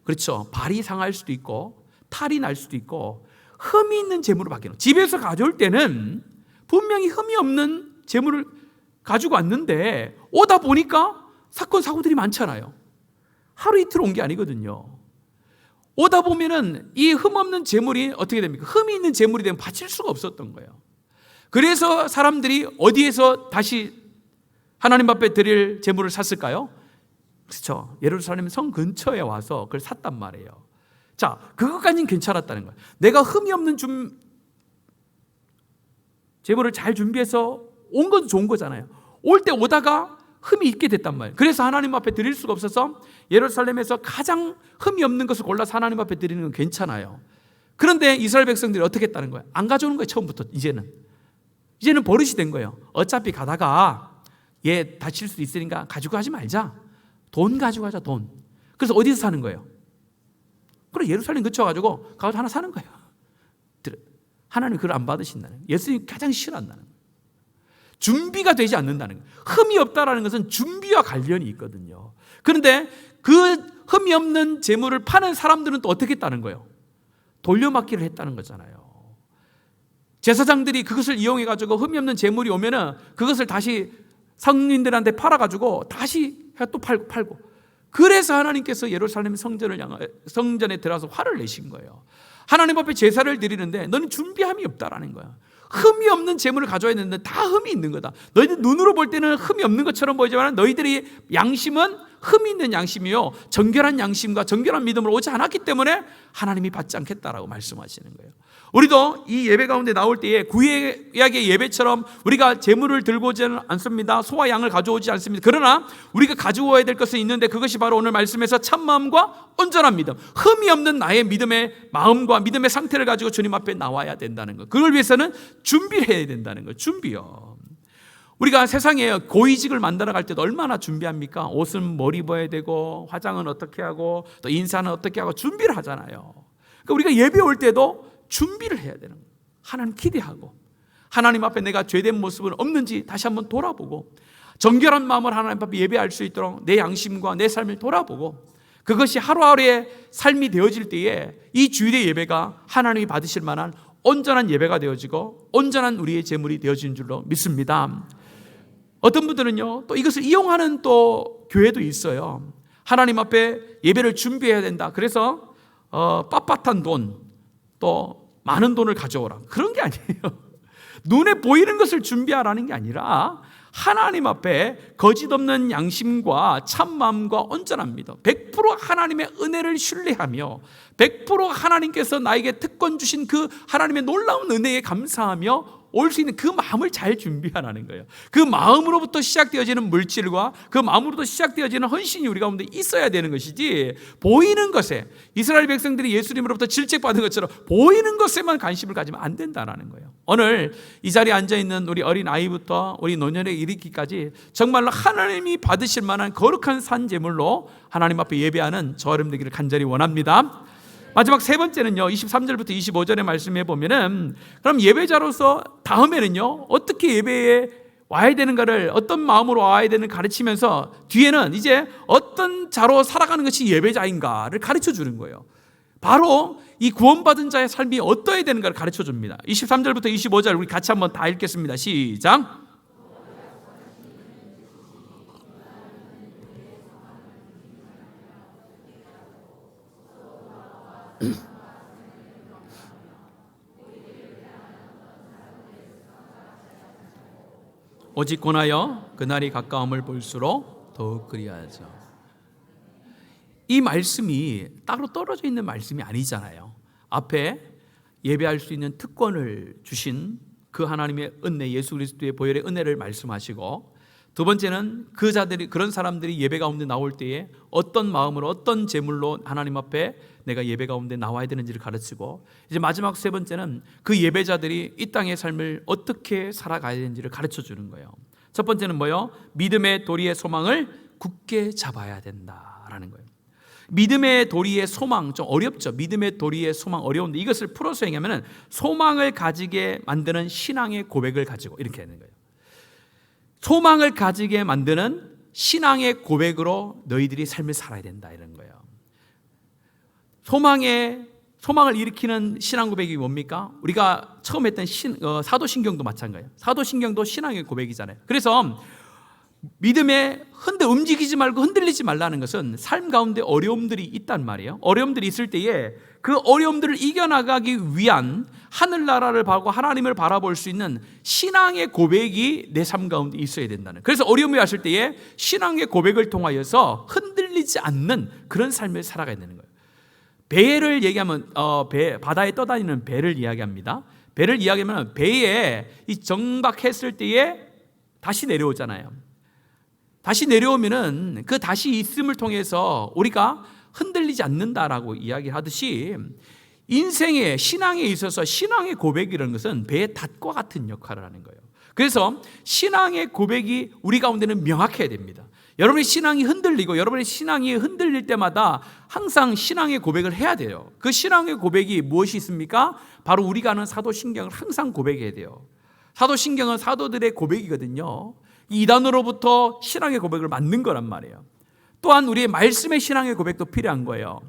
그렇죠. 발이 상할 수도 있고 탈이 날 수도 있고 흠이 있는 제물을 바뀌는. 집에서 가져올 때는 분명히 흠이 없는 제물을 가지고 왔는데 오다 보니까 사건 사고들이 많잖아요. 하루 이틀 온 게 아니거든요. 오다 보면은 이 흠 없는 제물이 어떻게 됩니까? 흠이 있는 제물이 되면 바칠 수가 없었던 거예요. 그래서 사람들이 어디에서 다시 하나님 앞에 드릴 제물을 샀을까요? 그렇죠. 예루살렘 성 근처에 와서 그걸 샀단 말이에요. 자, 그것까지는 괜찮았다는 거예요. 내가 흠이 없는 제물을 잘 준비해서 온 건 좋은 거잖아요. 올 때 오다가 흠이 있게 됐단 말이에요. 그래서 하나님 앞에 드릴 수가 없어서 예루살렘에서 가장 흠이 없는 것을 골라서 하나님 앞에 드리는 건 괜찮아요. 그런데 이스라엘 백성들이 어떻게 했다는 거예요? 안 가져오는 거예요. 처음부터. 이제는 버릇이 된 거예요. 어차피 가다가 얘 다칠 수도 있으니까 가지고 가지 말자. 돈 가지고 가자, 돈. 그래서 어디서 사는 거예요? 그래, 예루살렘 근처가지고 가서 하나 사는 거예요. 하나님 그걸 안 받으신다는 거예요. 예수님이 가장 싫어한다는 거예요. 준비가 되지 않는다는 거예요. 흠이 없다라는 것은 준비와 관련이 있거든요. 그런데 그 흠이 없는 재물을 파는 사람들은 또 어떻게 했다는 거예요? 돌려막기를 했다는 거잖아요. 제사장들이 그것을 이용해가지고 흠이 없는 재물이 오면은 그것을 다시 성민들한테 팔아가지고 다시 또 팔고. 그래서 하나님께서 예루살렘 성전에 들어가서 화를 내신 거예요. 하나님 앞에 제사를 드리는데 너는 준비함이 없다라는 거야. 흠이 없는 재물을 가져야 되는데 다 흠이 있는 거다. 너희들 눈으로 볼 때는 흠이 없는 것처럼 보이지만 너희들이 양심은 흠이 있는 양심이요, 정결한 양심과 정결한 믿음으로 오지 않았기 때문에 하나님이 받지 않겠다라고 말씀하시는 거예요. 우리도 이 예배 가운데 나올 때에 구약의 예배처럼 우리가 제물을 들고 오지는 않습니다. 소와 양을 가져오지 않습니다. 그러나 우리가 가져와야 될 것은 있는데 그것이 바로 오늘 말씀에서 참마음과 온전한 믿음, 흠이 없는 나의 믿음의 마음과 믿음의 상태를 가지고 주님 앞에 나와야 된다는 것. 그걸 위해서는 준비를 해야 된다는 것. 준비요. 우리가 세상에 고위직을 만들어 갈 때도 얼마나 준비합니까? 옷은 뭘 입어야 되고 화장은 어떻게 하고 또 인사는 어떻게 하고 준비를 하잖아요. 그러니까 우리가 예배 올 때도 준비를 해야 되는 거예요. 하나님 기대하고 하나님 앞에 내가 죄된 모습은 없는지 다시 한번 돌아보고 정결한 마음을 하나님 앞에 예배할 수 있도록 내 양심과 내 삶을 돌아보고 그것이 하루하루의 삶이 되어질 때에 이 주일의 예배가 하나님이 받으실 만한 온전한 예배가 되어지고 온전한 우리의 제물이 되어지는 줄로 믿습니다. 어떤 분들은요 또 이것을 이용하는 또 교회도 있어요. 하나님 앞에 예배를 준비해야 된다. 그래서 빳빳한 돈 또 많은 돈을 가져오라. 그런 게 아니에요. 눈에 보이는 것을 준비하라는 게 아니라 하나님 앞에 거짓 없는 양심과 참마음과 온전한 믿음, 100% 하나님의 은혜를 신뢰하며 100% 하나님께서 나에게 특권 주신 그 하나님의 놀라운 은혜에 감사하며 올 수 있는 그 마음을 잘 준비하라는 거예요. 그 마음으로부터 시작되어지는 물질과 그 마음으로부터 시작되어지는 헌신이 우리 가운데 있어야 되는 것이지 보이는 것에 이스라엘 백성들이 예수님으로부터 질책받은 것처럼 보이는 것에만 관심을 가지면 안 된다는 거예요. 오늘 이 자리에 앉아있는 우리 어린 아이부터 우리 노년에 이르기까지 정말로 하나님이 받으실 만한 거룩한 산 제물로 하나님 앞에 예배하는 저 여러분 되기를 간절히 원합니다. 마지막 세 번째는요 23절부터 25절의 말씀해 보면은 그럼 예배자로서 다음에는요 어떻게 예배에 와야 되는가를 어떤 마음으로 와야 되는 가르치면서 뒤에는 이제 어떤 자로 살아가는 것이 예배자인가를 가르쳐 주는 거예요. 바로 이 구원받은 자의 삶이 어떠해야 되는가를 가르쳐 줍니다. 23절부터 25절 우리 같이 한번 다 읽겠습니다. 시작. 오직 권하여 그날이 가까움을 볼수록 더욱 그리하죠. 이 말씀이 따로 떨어져 있는 말씀이 아니잖아요. 앞에 예배할 수 있는 특권을 주신 그 하나님의 은혜, 예수 그리스도의 보혈의 은혜를 말씀하시고 두 번째는 그런 사람들이 예배 가운데 나올 때에 어떤 마음으로 어떤 제물로 하나님 앞에 내가 예배 가운데 나와야 되는지를 가르치고, 이제 마지막 세 번째는 그 예배자들이 이 땅의 삶을 어떻게 살아가야 되는지를 가르쳐 주는 거예요. 첫 번째는 뭐예요? 믿음의 도리의 소망을 굳게 잡아야 된다라는 거예요. 믿음의 도리의 소망, 좀 어렵죠. 믿음의 도리의 소망 어려운데 이것을 풀어서 얘기하면 소망을 가지게 만드는 신앙의 고백을 가지고 이렇게 하는 거예요. 소망을 가지게 만드는 신앙의 고백으로 너희들이 삶을 살아야 된다, 이런 거예요. 소망을 일으키는 신앙 고백이 뭡니까? 우리가 처음 했던 사도신경도 마찬가지예요. 사도신경도 신앙의 고백이잖아요. 그래서 믿음에 움직이지 말고 흔들리지 말라는 것은 삶 가운데 어려움들이 있단 말이에요. 어려움들이 있을 때에 그 어려움들을 이겨나가기 위한 하늘나라를 바라고 하나님을 바라볼 수 있는 신앙의 고백이 내 삶 가운데 있어야 된다는. 그래서 어려움이 왔을 때에 신앙의 고백을 통하여서 흔들리지 않는 그런 삶을 살아가야 되는 거예요. 배를 얘기하면 바다에 떠다니는 배를 이야기합니다. 배를 이야기하면 배에 이 정박했을 때에 다시 내려오잖아요. 다시 내려오면은 그 다시 있음을 통해서 우리가 흔들리지 않는다라고 이야기하듯이 인생의 신앙에 있어서 신앙의 고백이라는 것은 배의 닷과 같은 역할을 하는 거예요. 그래서 신앙의 고백이 우리 가운데는 명확해야 됩니다. 여러분의 신앙이 흔들리고 여러분의 신앙이 흔들릴 때마다 항상 신앙의 고백을 해야 돼요. 그 신앙의 고백이 무엇이 있습니까? 바로 우리가 아는 사도신경을 항상 고백해야 돼요. 사도신경은 사도들의 고백이거든요. 이단으로부터 신앙의 고백을 만든 거란 말이에요. 또한 우리의 말씀의 신앙의 고백도 필요한 거예요.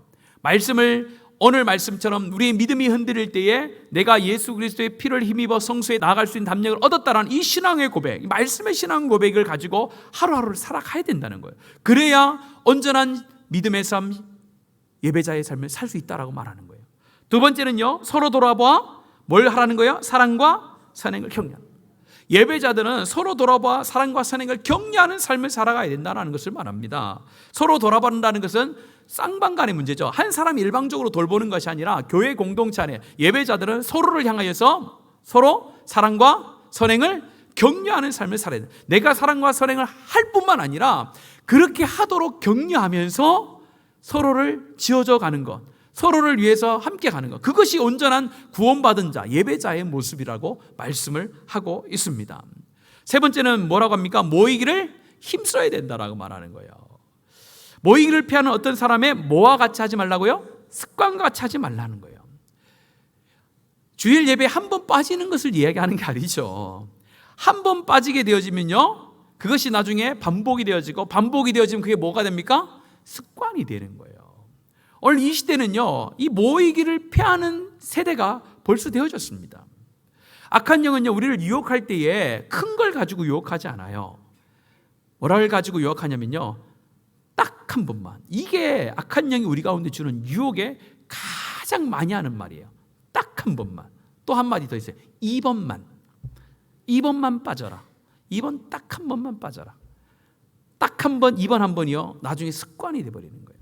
오늘 말씀처럼 우리의 믿음이 흔들릴 때에 내가 예수 그리스도의 피를 힘입어 성소에 나아갈 수 있는 담력을 얻었다라는 이 신앙의 고백, 말씀의 신앙 고백을 가지고 하루하루를 살아가야 된다는 거예요. 그래야 온전한 믿음의 삶, 예배자의 삶을 살 수 있다라고 말하는 거예요. 두 번째는요, 서로 돌아봐 뭘 하라는 거예요? 사랑과 선행을 격려하는. 예배자들은 서로 돌아봐 사랑과 선행을 격려하는 삶을 살아가야 된다는 것을 말합니다. 서로 돌아본다는 것은 쌍방간의 문제죠. 한 사람이 일방적으로 돌보는 것이 아니라 교회 공동체 안에 예배자들은 서로를 향하여서 서로 사랑과 선행을 격려하는 삶을 살아야 돼. 내가 사랑과 선행을 할 뿐만 아니라 그렇게 하도록 격려하면서 서로를 지어져 가는 것, 서로를 위해서 함께 가는 것, 그것이 온전한 구원받은 자, 예배자의 모습이라고 말씀을 하고 있습니다. 세 번째는 뭐라고 합니까? 모이기를 힘써야 된다라고 말하는 거예요. 모이기를 피하는 어떤 사람의 뭐와 같이 하지 말라고요? 습관과 같이 하지 말라는 거예요. 주일 예배에 한 번 빠지는 것을 이야기하는 게 아니죠. 한 번 빠지게 되어지면요, 그것이 나중에 반복이 되어지고, 반복이 되어지면 그게 뭐가 됩니까? 습관이 되는 거예요. 오늘 이 시대는요, 이 모이기를 피하는 세대가 벌써 되어졌습니다. 악한 영은요, 우리를 유혹할 때에 큰 걸 가지고 유혹하지 않아요. 뭐를 가지고 유혹하냐면요, 딱 한 번만. 이게 악한 영이 우리 가운데 주는 유혹에 가장 많이 하는 말이에요. 딱 한 번만. 또 한 마디 더 있어요. 2번만. 2번만 빠져라. 2번 딱 한 번만 빠져라. 딱 한 번, 2번 한 번이요, 나중에 습관이 되어버리는 거예요.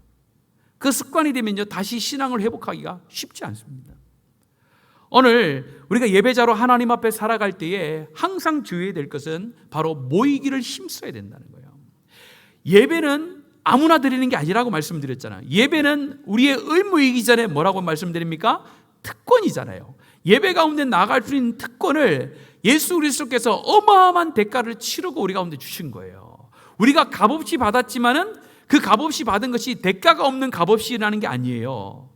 그 습관이 되면요, 다시 신앙을 회복하기가 쉽지 않습니다. 오늘 우리가 예배자로 하나님 앞에 살아갈 때에 항상 주의해야 될 것은 바로 모이기를 힘써야 된다는 거예요. 예배는 아무나 드리는 게 아니라고 말씀드렸잖아요. 예배는 우리의 의무이기 전에 뭐라고 말씀드립니까? 특권이잖아요. 예배 가운데 나갈 수 있는 특권을 예수 그리스도께서 어마어마한 대가를 치르고 우리 가운데 주신 거예요. 우리가 값없이 받았지만은 그 값없이 받은 것이 대가가 없는 값없이라는 게 아니에요.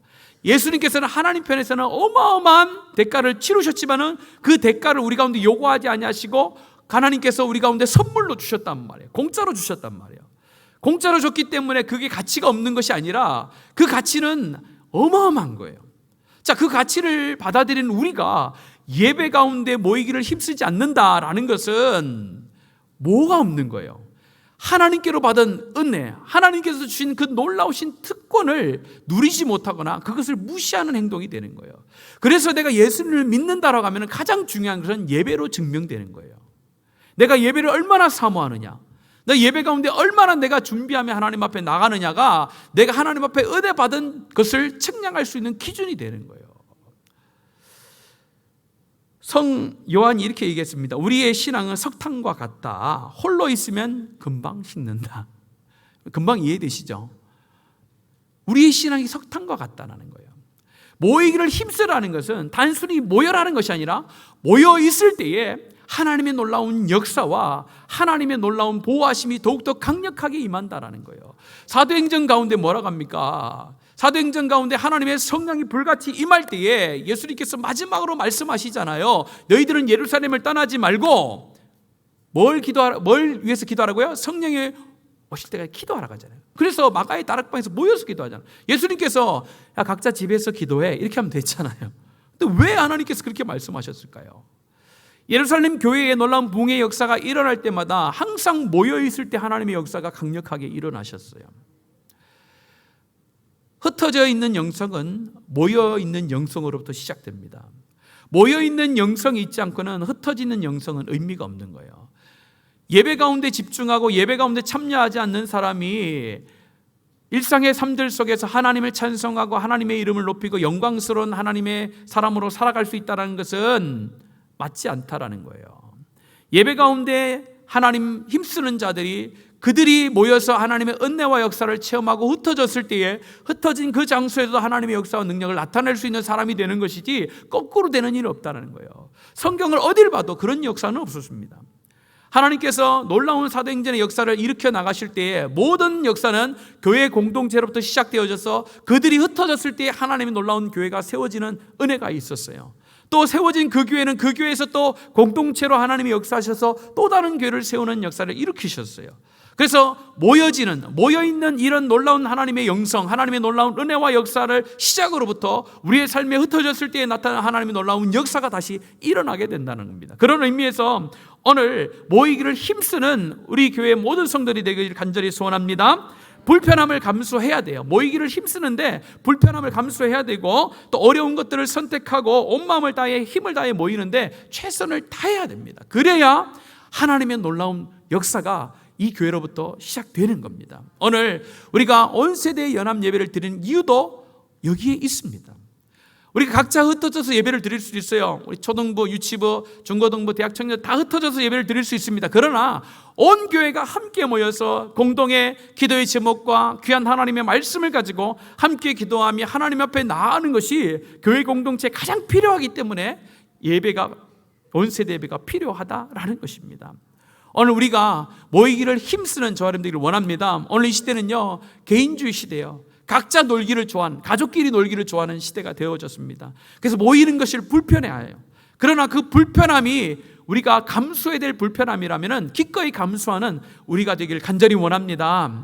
예수님께서는 하나님 편에서는 어마어마한 대가를 치르셨지만은 그 대가를 우리 가운데 요구하지 아니하시고 하나님께서 우리 가운데 선물로 주셨단 말이에요. 공짜로 주셨단 말이에요. 공짜로 줬기 때문에 그게 가치가 없는 것이 아니라 그 가치는 어마어마한 거예요. 자, 그 가치를 받아들이는 우리가 예배 가운데 모이기를 힘쓰지 않는다라는 것은 뭐가 없는 거예요? 하나님께로 받은 은혜, 하나님께서 주신 그 놀라우신 특권을 누리지 못하거나 그것을 무시하는 행동이 되는 거예요. 그래서 내가 예수를 믿는다라고 하면 가장 중요한 것은 예배로 증명되는 거예요. 내가 예배를 얼마나 사모하느냐, 내 예배 가운데 얼마나 내가 준비하며 하나님 앞에 나가느냐가 내가 하나님 앞에 은혜 받은 것을 측량할 수 있는 기준이 되는 거예요. 성 요한이 이렇게 얘기했습니다. 우리의 신앙은 석탄과 같다. 홀로 있으면 금방 식는다. 금방 이해되시죠? 우리의 신앙이 석탄과 같다는 거예요. 모이기를 힘쓰라는 것은 단순히 모여라는 것이 아니라 모여 있을 때에 하나님의 놀라운 역사와 하나님의 놀라운 보호하심이 더욱더 강력하게 임한다라는 거예요. 사도행전 가운데 뭐라고 합니까? 사도행전 가운데 하나님의 성령이 불같이 임할 때에 예수님께서 마지막으로 말씀하시잖아요. 너희들은 예루살렘을 떠나지 말고 뭘 위해서 기도하라고요? 성령이 오실 때까지 기도하라고 하잖아요. 그래서 마가의 다락방에서 모여서 기도하잖아요. 예수님께서 야, 각자 집에서 기도해 이렇게 하면 됐잖아요. 근데 왜 하나님께서 그렇게 말씀하셨을까요? 예루살렘 교회의 놀라운 부흥의 역사가 일어날 때마다 항상 모여있을 때 하나님의 역사가 강력하게 일어나셨어요. 흩어져 있는 영성은 모여있는 영성으로부터 시작됩니다. 모여있는 영성이 있지 않고는 흩어지는 영성은 의미가 없는 거예요. 예배 가운데 집중하고 예배 가운데 참여하지 않는 사람이 일상의 삶들 속에서 하나님을 찬송하고 하나님의 이름을 높이고 영광스러운 하나님의 사람으로 살아갈 수 있다는 것은 맞지 않다라는 거예요. 예배 가운데 하나님 힘쓰는 자들이 그들이 모여서 하나님의 은혜와 역사를 체험하고 흩어졌을 때에 흩어진 그 장소에서 하나님의 역사와 능력을 나타낼 수 있는 사람이 되는 것이지 거꾸로 되는 일이 없다는 거예요. 성경을 어딜 봐도 그런 역사는 없었습니다. 하나님께서 놀라운 사도행전의 역사를 일으켜 나가실 때에 모든 역사는 교회 공동체로부터 시작되어져서 그들이 흩어졌을 때에 하나님의 놀라운 교회가 세워지는 은혜가 있었어요. 또 세워진 그 교회는 그 교회에서 또 공동체로 하나님이 역사하셔서 또 다른 교회를 세우는 역사를 일으키셨어요. 그래서 모여있는 이런 놀라운 하나님의 영성, 하나님의 놀라운 은혜와 역사를 시작으로부터 우리의 삶에 흩어졌을 때에 나타난 하나님의 놀라운 역사가 다시 일어나게 된다는 겁니다. 그런 의미에서 오늘 모이기를 힘쓰는 우리 교회의 모든 성도들이 되기를 간절히 소원합니다. 불편함을 감수해야 돼요. 모이기를 힘쓰는데 불편함을 감수해야 되고 또 어려운 것들을 선택하고 온 마음을 다해 힘을 다해 모이는데 최선을 다해야 됩니다. 그래야 하나님의 놀라운 역사가 이 교회로부터 시작되는 겁니다. 오늘 우리가 온 세대의 연합 예배를 드리는 이유도 여기에 있습니다. 우리가 각자 흩어져서 예배를 드릴 수 있어요. 우리 초등부, 유치부, 중고등부, 대학 청년 다 흩어져서 예배를 드릴 수 있습니다. 그러나 온 교회가 함께 모여서 공동의 기도의 제목과 귀한 하나님의 말씀을 가지고 함께 기도하며 하나님 앞에 나아가는 것이 교회 공동체에 가장 필요하기 때문에 예배가 온 세대 예배가 필요하다라는 것입니다. 오늘 우리가 모이기를 힘쓰는 저와 여러분들을 원합니다. 오늘 이 시대는요 개인주의 시대예요. 각자 놀기를 좋아하는, 가족끼리 놀기를 좋아하는 시대가 되어졌습니다. 그래서 모이는 것을 불편해해요. 그러나 그 불편함이 우리가 감수해야 될 불편함이라면 기꺼이 감수하는 우리가 되기를 간절히 원합니다.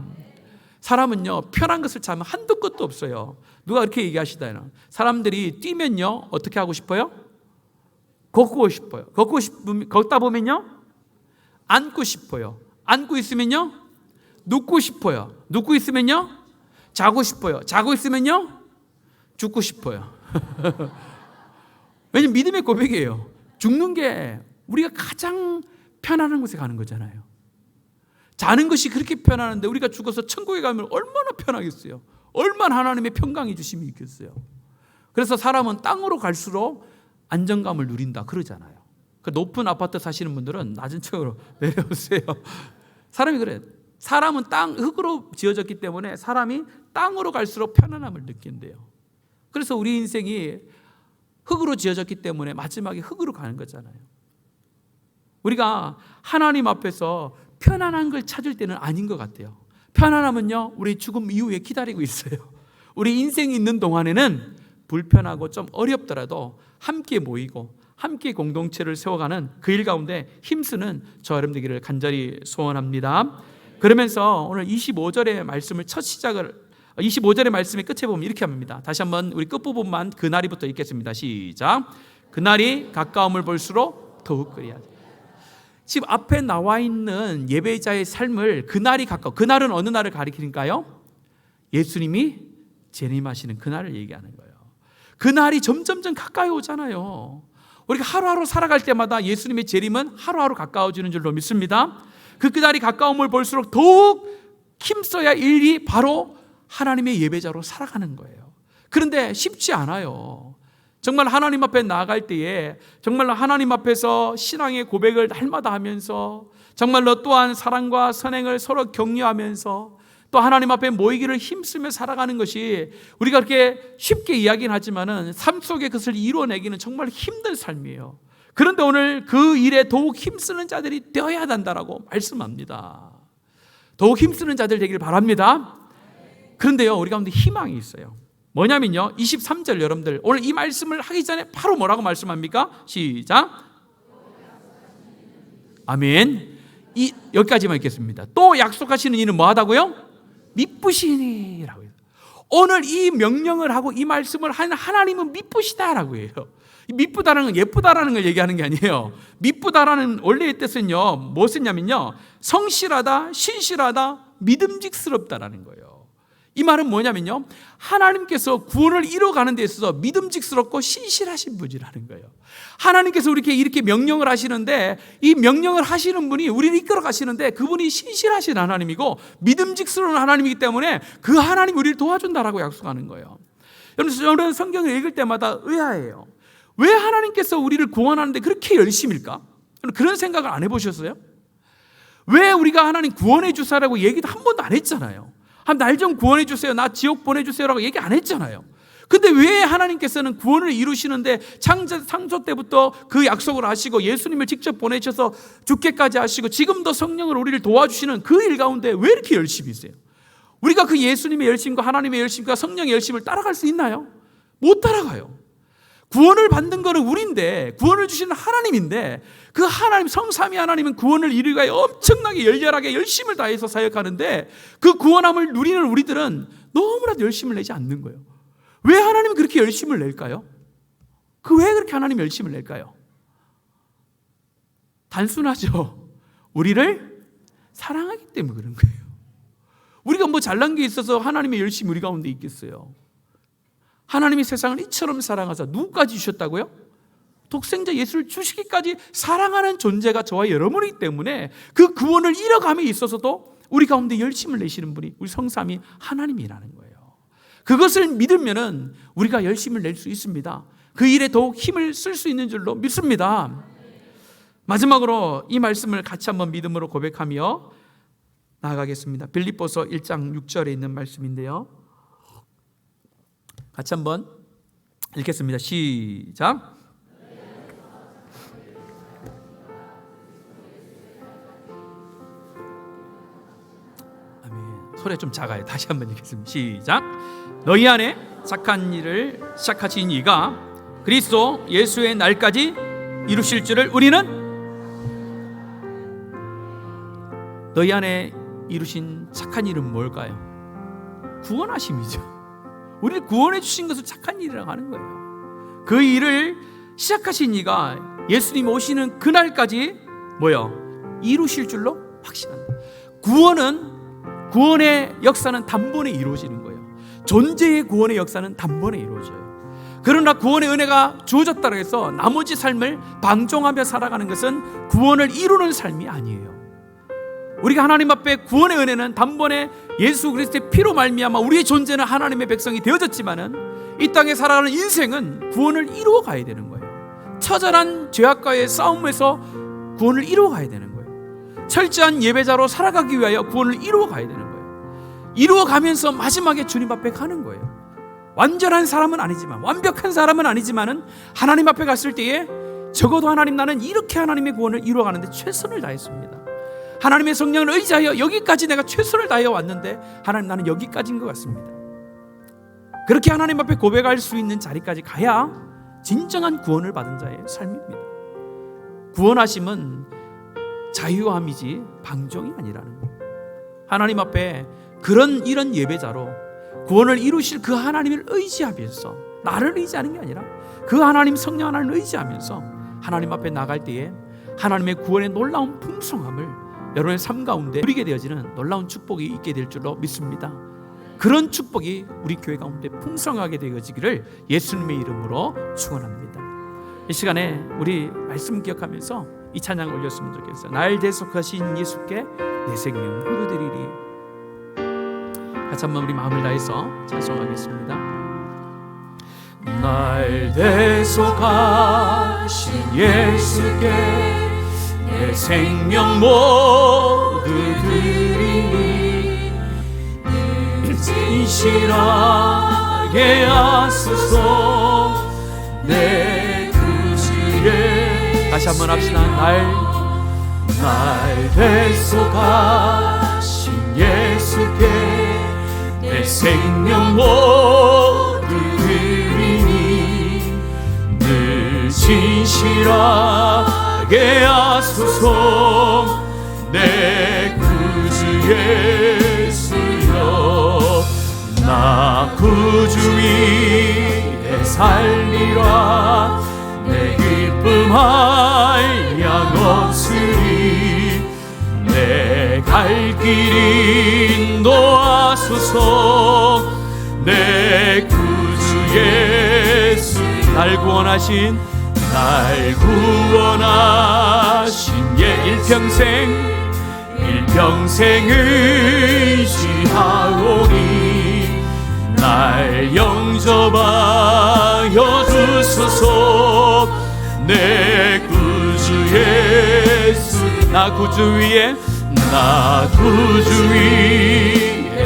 사람은요 편한 것을 찾으면 한도 끝도 없어요. 누가 그렇게 얘기하시다요. 사람들이 뛰면요 어떻게 하고 싶어요? 걷고 싶어요. 걷다 보면요 앉고 싶어요. 앉고 있으면요 눕고 싶어요. 눕고 있으면요 자고 싶어요. 자고 있으면요 죽고 싶어요. 왜냐면 믿음의 고백이에요. 죽는 게 우리가 가장 편안한 곳에 가는 거잖아요. 자는 것이 그렇게 편안한데 우리가 죽어서 천국에 가면 얼마나 편하겠어요. 얼마나 하나님의 평강해 주심이 있겠어요. 그래서 사람은 땅으로 갈수록 안정감을 누린다 그러잖아요. 그 높은 아파트 사시는 분들은 낮은 층으로 내려오세요. 사람이 그래요. 사람은 흙으로 지어졌기 때문에 사람이 땅으로 갈수록 편안함을 느낀대요. 그래서 우리 인생이 흙으로 지어졌기 때문에 마지막에 흙으로 가는 거잖아요. 우리가 하나님 앞에서 편안한 걸 찾을 때는 아닌 것 같아요. 편안함은요 우리 죽음 이후에 기다리고 있어요. 우리 인생이 있는 동안에는 불편하고 좀 어렵더라도 함께 모이고 함께 공동체를 세워가는 그 일 가운데 힘쓰는 저 여러분 되기를 간절히 소원합니다. 그러면서 오늘 25절의 말씀을 25절의 말씀의 끝에 보면 이렇게 합니다. 다시 한번 우리 끝부분만 그날이부터 읽겠습니다. 시작. 그날이 가까움을 볼수록 더욱 그리하자. 지금 앞에 나와 있는 예배자의 삶을 그날이 가까워. 그날은 어느 날을 가리키는가요? 예수님이 재림하시는 그날을 얘기하는 거예요. 그날이 점점점 가까이 오잖아요. 우리가 하루하루 살아갈 때마다 예수님의 재림은 하루하루 가까워지는 줄로 믿습니다. 그 그날이 가까움을 볼수록 더욱 힘써야 일이 바로 하나님의 예배자로 살아가는 거예요. 그런데 쉽지 않아요. 정말 하나님 앞에 나아갈 때에 정말로 하나님 앞에서 신앙의 고백을 날마다 하면서 정말로 또한 사랑과 선행을 서로 격려하면서 또 하나님 앞에 모이기를 힘쓰며 살아가는 것이 우리가 그렇게 쉽게 이야기는 하지만은 삶 속에 그것을 이루어내기는 정말 힘든 삶이에요. 그런데 오늘 그 일에 더욱 힘쓰는 자들이 되어야 한다라고 말씀합니다. 더욱 힘쓰는 자들 되기를 바랍니다. 그런데요, 우리 가운데 희망이 있어요. 뭐냐면요, 23절 여러분들 오늘 이 말씀을 하기 전에 바로 뭐라고 말씀합니까? 시작. 아멘. 여기까지만 읽겠습니다. 또 약속하시는 이는 뭐하다고요? 미쁘시니라고 해요. 오늘 이 명령을 하고 이 말씀을 한 하나님은 미쁘시다라고 해요. 미쁘다라는 건 예쁘다라는 걸 얘기하는 게 아니에요. 미쁘다라는 원래의 뜻은요, 무엇이냐면요, 성실하다, 신실하다, 믿음직스럽다라는 거예요. 이 말은 뭐냐면요, 하나님께서 구원을 이뤄가는 데 있어서 믿음직스럽고 신실하신 분이라는 거예요. 하나님께서 이렇게 명령을 하시는데 이 명령을 하시는 분이 우리를 이끌어 가시는데 그분이 신실하신 하나님이고 믿음직스러운 하나님이기 때문에 그 하나님이 우리를 도와준다라고 약속하는 거예요. 여러분, 저는 성경을 읽을 때마다 의아해요. 왜 하나님께서 우리를 구원하는데 그렇게 열심일까? 그런 생각을 안 해보셨어요? 왜 우리가 하나님 구원해 주사라고 얘기도 한 번도 안 했잖아요. 날 좀 구원해 주세요, 나 지옥 보내주세요라고 얘기 안 했잖아요. 근데 왜 하나님께서는 구원을 이루시는데 창조 때부터 그 약속을 하시고 예수님을 직접 보내셔서 죽게까지 하시고 지금도 성령을 우리를 도와주시는 그 일 가운데 왜 이렇게 열심히세요? 우리가 그 예수님의 열심과 하나님의 열심과 성령의 열심을 따라갈 수 있나요? 못 따라가요. 구원을 받는 것은 우리인데, 구원을 주시는 하나님인데, 그 하나님 성삼위 하나님은 구원을 이루기 위해 엄청나게 열렬하게 열심을 다해서 사역하는데 그 구원함을 누리는 우리들은 너무나도 열심을 내지 않는 거예요. 왜 하나님은 그렇게 열심을 낼까요? 왜 그렇게 하나님 열심을 낼까요? 단순하죠. 우리를 사랑하기 때문에 그런 거예요. 우리가 뭐 잘난 게 있어서 하나님의 열심이 우리 가운데 있겠어요? 하나님이 세상을 이처럼 사랑하사 누구까지 주셨다고요? 독생자 예수를 주시기까지 사랑하는 존재가 저와 여러분이기 때문에 그 구원을 이뤄감에 있어서도 우리 가운데 열심을 내시는 분이 우리 성삼위 하나님이라는 거예요. 그것을 믿으면은 우리가 열심을 낼 수 있습니다. 그 일에 더욱 힘을 쓸 수 있는 줄로 믿습니다. 마지막으로 이 말씀을 같이 한번 믿음으로 고백하며 나아가겠습니다. 빌립보서 1장 6절에 있는 말씀인데요, 같이 한번 읽겠습니다. 시작. 아멘. 소리가 좀 작아요. 다시 한번 읽겠습니다. 시작. 너희 안에 착한 일을 시작하신 이가 그리스도 예수의 날까지 이루실 줄을 우리는, 너희 안에 이루신 착한 일은 뭘까요? 구원하심이죠. 우리를 구원해 주신 것을 착한 일이라고 하는 거예요. 그 일을 시작하신 이가 예수님 오시는 그날까지 이루실 줄로 확신한다. 구원의 역사는 단번에 이루어지는 거예요. 존재의 구원의 역사는 단번에 이루어져요. 그러나 구원의 은혜가 주어졌다고 해서 나머지 삶을 방종하며 살아가는 것은 구원을 이루는 삶이 아니에요. 우리가 하나님 앞에 구원의 은혜는 단번에 예수 그리스도의 피로 말미암아 우리의 존재는 하나님의 백성이 되어졌지만은 이 땅에 살아가는 인생은 구원을 이루어 가야 되는 거예요. 처절한 죄악과의 싸움에서 구원을 이루어 가야 되는 거예요. 철저한 예배자로 살아가기 위하여 구원을 이루어 가야 되는 거예요. 이루어 가면서 마지막에 주님 앞에 가는 거예요. 완전한 사람은 아니지만, 완벽한 사람은 아니지만은 하나님 앞에 갔을 때에 적어도 하나님, 나는 이렇게 하나님의 구원을 이루어 가는데 최선을 다했습니다. 하나님의 성령을 의지하여 여기까지 내가 최선을 다해 왔는데 하나님, 나는 여기까지인 것 같습니다. 그렇게 하나님 앞에 고백할 수 있는 자리까지 가야 진정한 구원을 받은 자의 삶입니다. 구원하심은 자유함이지 방종이 아니라는 거예요. 하나님 앞에 이런 예배자로 구원을 이루실 그 하나님을 의지하면서, 나를 의지하는 게 아니라 그 하나님, 성령 하나님을 의지하면서 하나님 앞에 나갈 때에 하나님의 구원의 놀라운 풍성함을 여러분의 삶 가운데 누리게 되어지는 놀라운 축복이 있게 될 줄로 믿습니다. 그런 축복이 우리 교회 가운데 풍성하게 되어지기를 예수님의 이름으로 축원합니다. 이 시간에 우리 말씀 기억하면서 이 찬양 올렸으면 좋겠어요. 날 대속하신 예수께 내 생명 후르드리리. 같이 한번 우리 마음을 다해서 찬송하겠습니다. 날 대속하신 예수께 내 생명 모두 드리니 진실하게 하소서. 내 구주에 다시 한번 합시다. 날 대속하신 예수께 내 생명 모두 드리니 늘 진실하게 하소서. 내 구주 예수여, 나 구주 위에 살리라. 내 기쁨 한량 없으리. 내 갈 길 인도하소서. 내 구주 예수, 날 구원하신 일평생 의지하오니 날 영접하여 주소서. 내 구주 예수, 나 구주 위에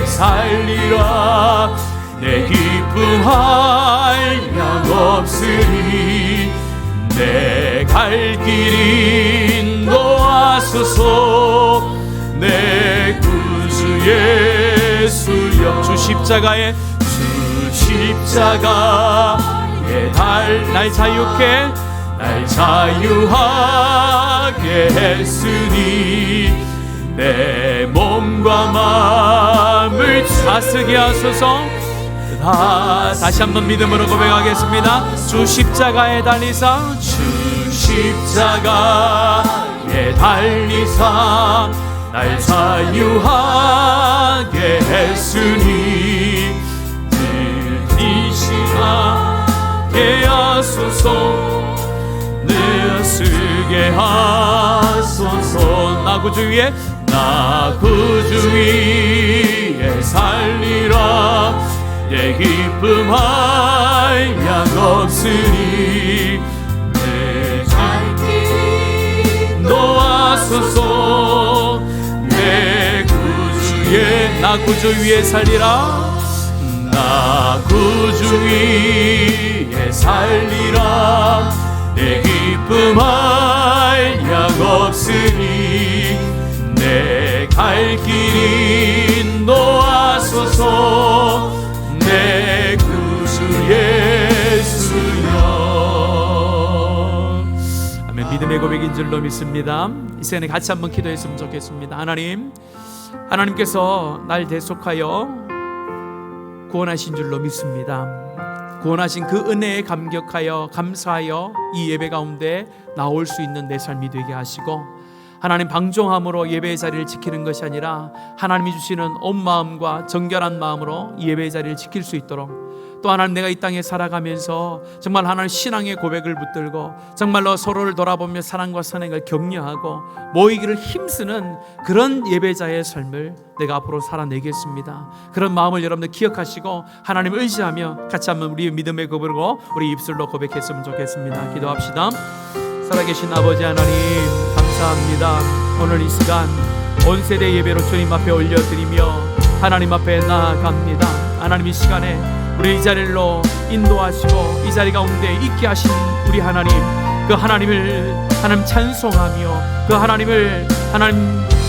살리라. 내 기쁨 한량 없으리. 내 갈 길 인도하소서. 내 구주 예수여, 주 십자가에 날 자유하게 했으니 내 몸과 마음을 다스게 하소서. 다시 한번 믿음으로 고백하겠습니다. 주 십자가에 달리사 날 자유하게 했으니 늘 진실하게 하소서. 늘 쓰게 하소서. 나 구주 위에 살리라. 내 기쁨 한량 없으니 내 갈 길 인도하소서. 나 구주 위에 살리라. 나 구주 위에 살리라. 내 기쁨 한량 없으니 내 갈 길 인도하소서. 내 구주 예수여. 아멘. 믿음의 고백인 줄로 믿습니다. 이 시간에 같이 한번 기도했으면 좋겠습니다. 하나님께서 날 대속하여 구원하신 줄로 믿습니다. 구원하신 그 은혜에 감격하여 감사하여 이 예배 가운데 나올 수 있는 내 삶이 되게 하시고, 하나님 방종함으로 예배의 자리를 지키는 것이 아니라 하나님이 주시는 온 마음과 정결한 마음으로 이 예배의 자리를 지킬 수 있도록, 또 하나님 내가 이 땅에 살아가면서 정말 하나님 신앙의 고백을 붙들고 정말로 서로를 돌아보며 사랑과 선행을 격려하고 모이기를 힘쓰는 그런 예배자의 삶을 내가 앞으로 살아내겠습니다. 그런 마음을 여러분들 기억하시고 하나님을 의지하며 같이 한번 우리의 믿음의 고백으로 우리 입술로 고백했으면 좋겠습니다. 기도합시다. 살아계신 아버지 하나님, 감사합니다. 오늘 이 시간 온 세대 예배로 주님 앞에 올려드리며 하나님 앞에 나아갑니다. 하나님 이 시간에 우리 이 자리로 인도하시고 이 자리 가운데 있게 하신 우리 하나님, 그 하나님을 하나님 찬송하며 그 하나님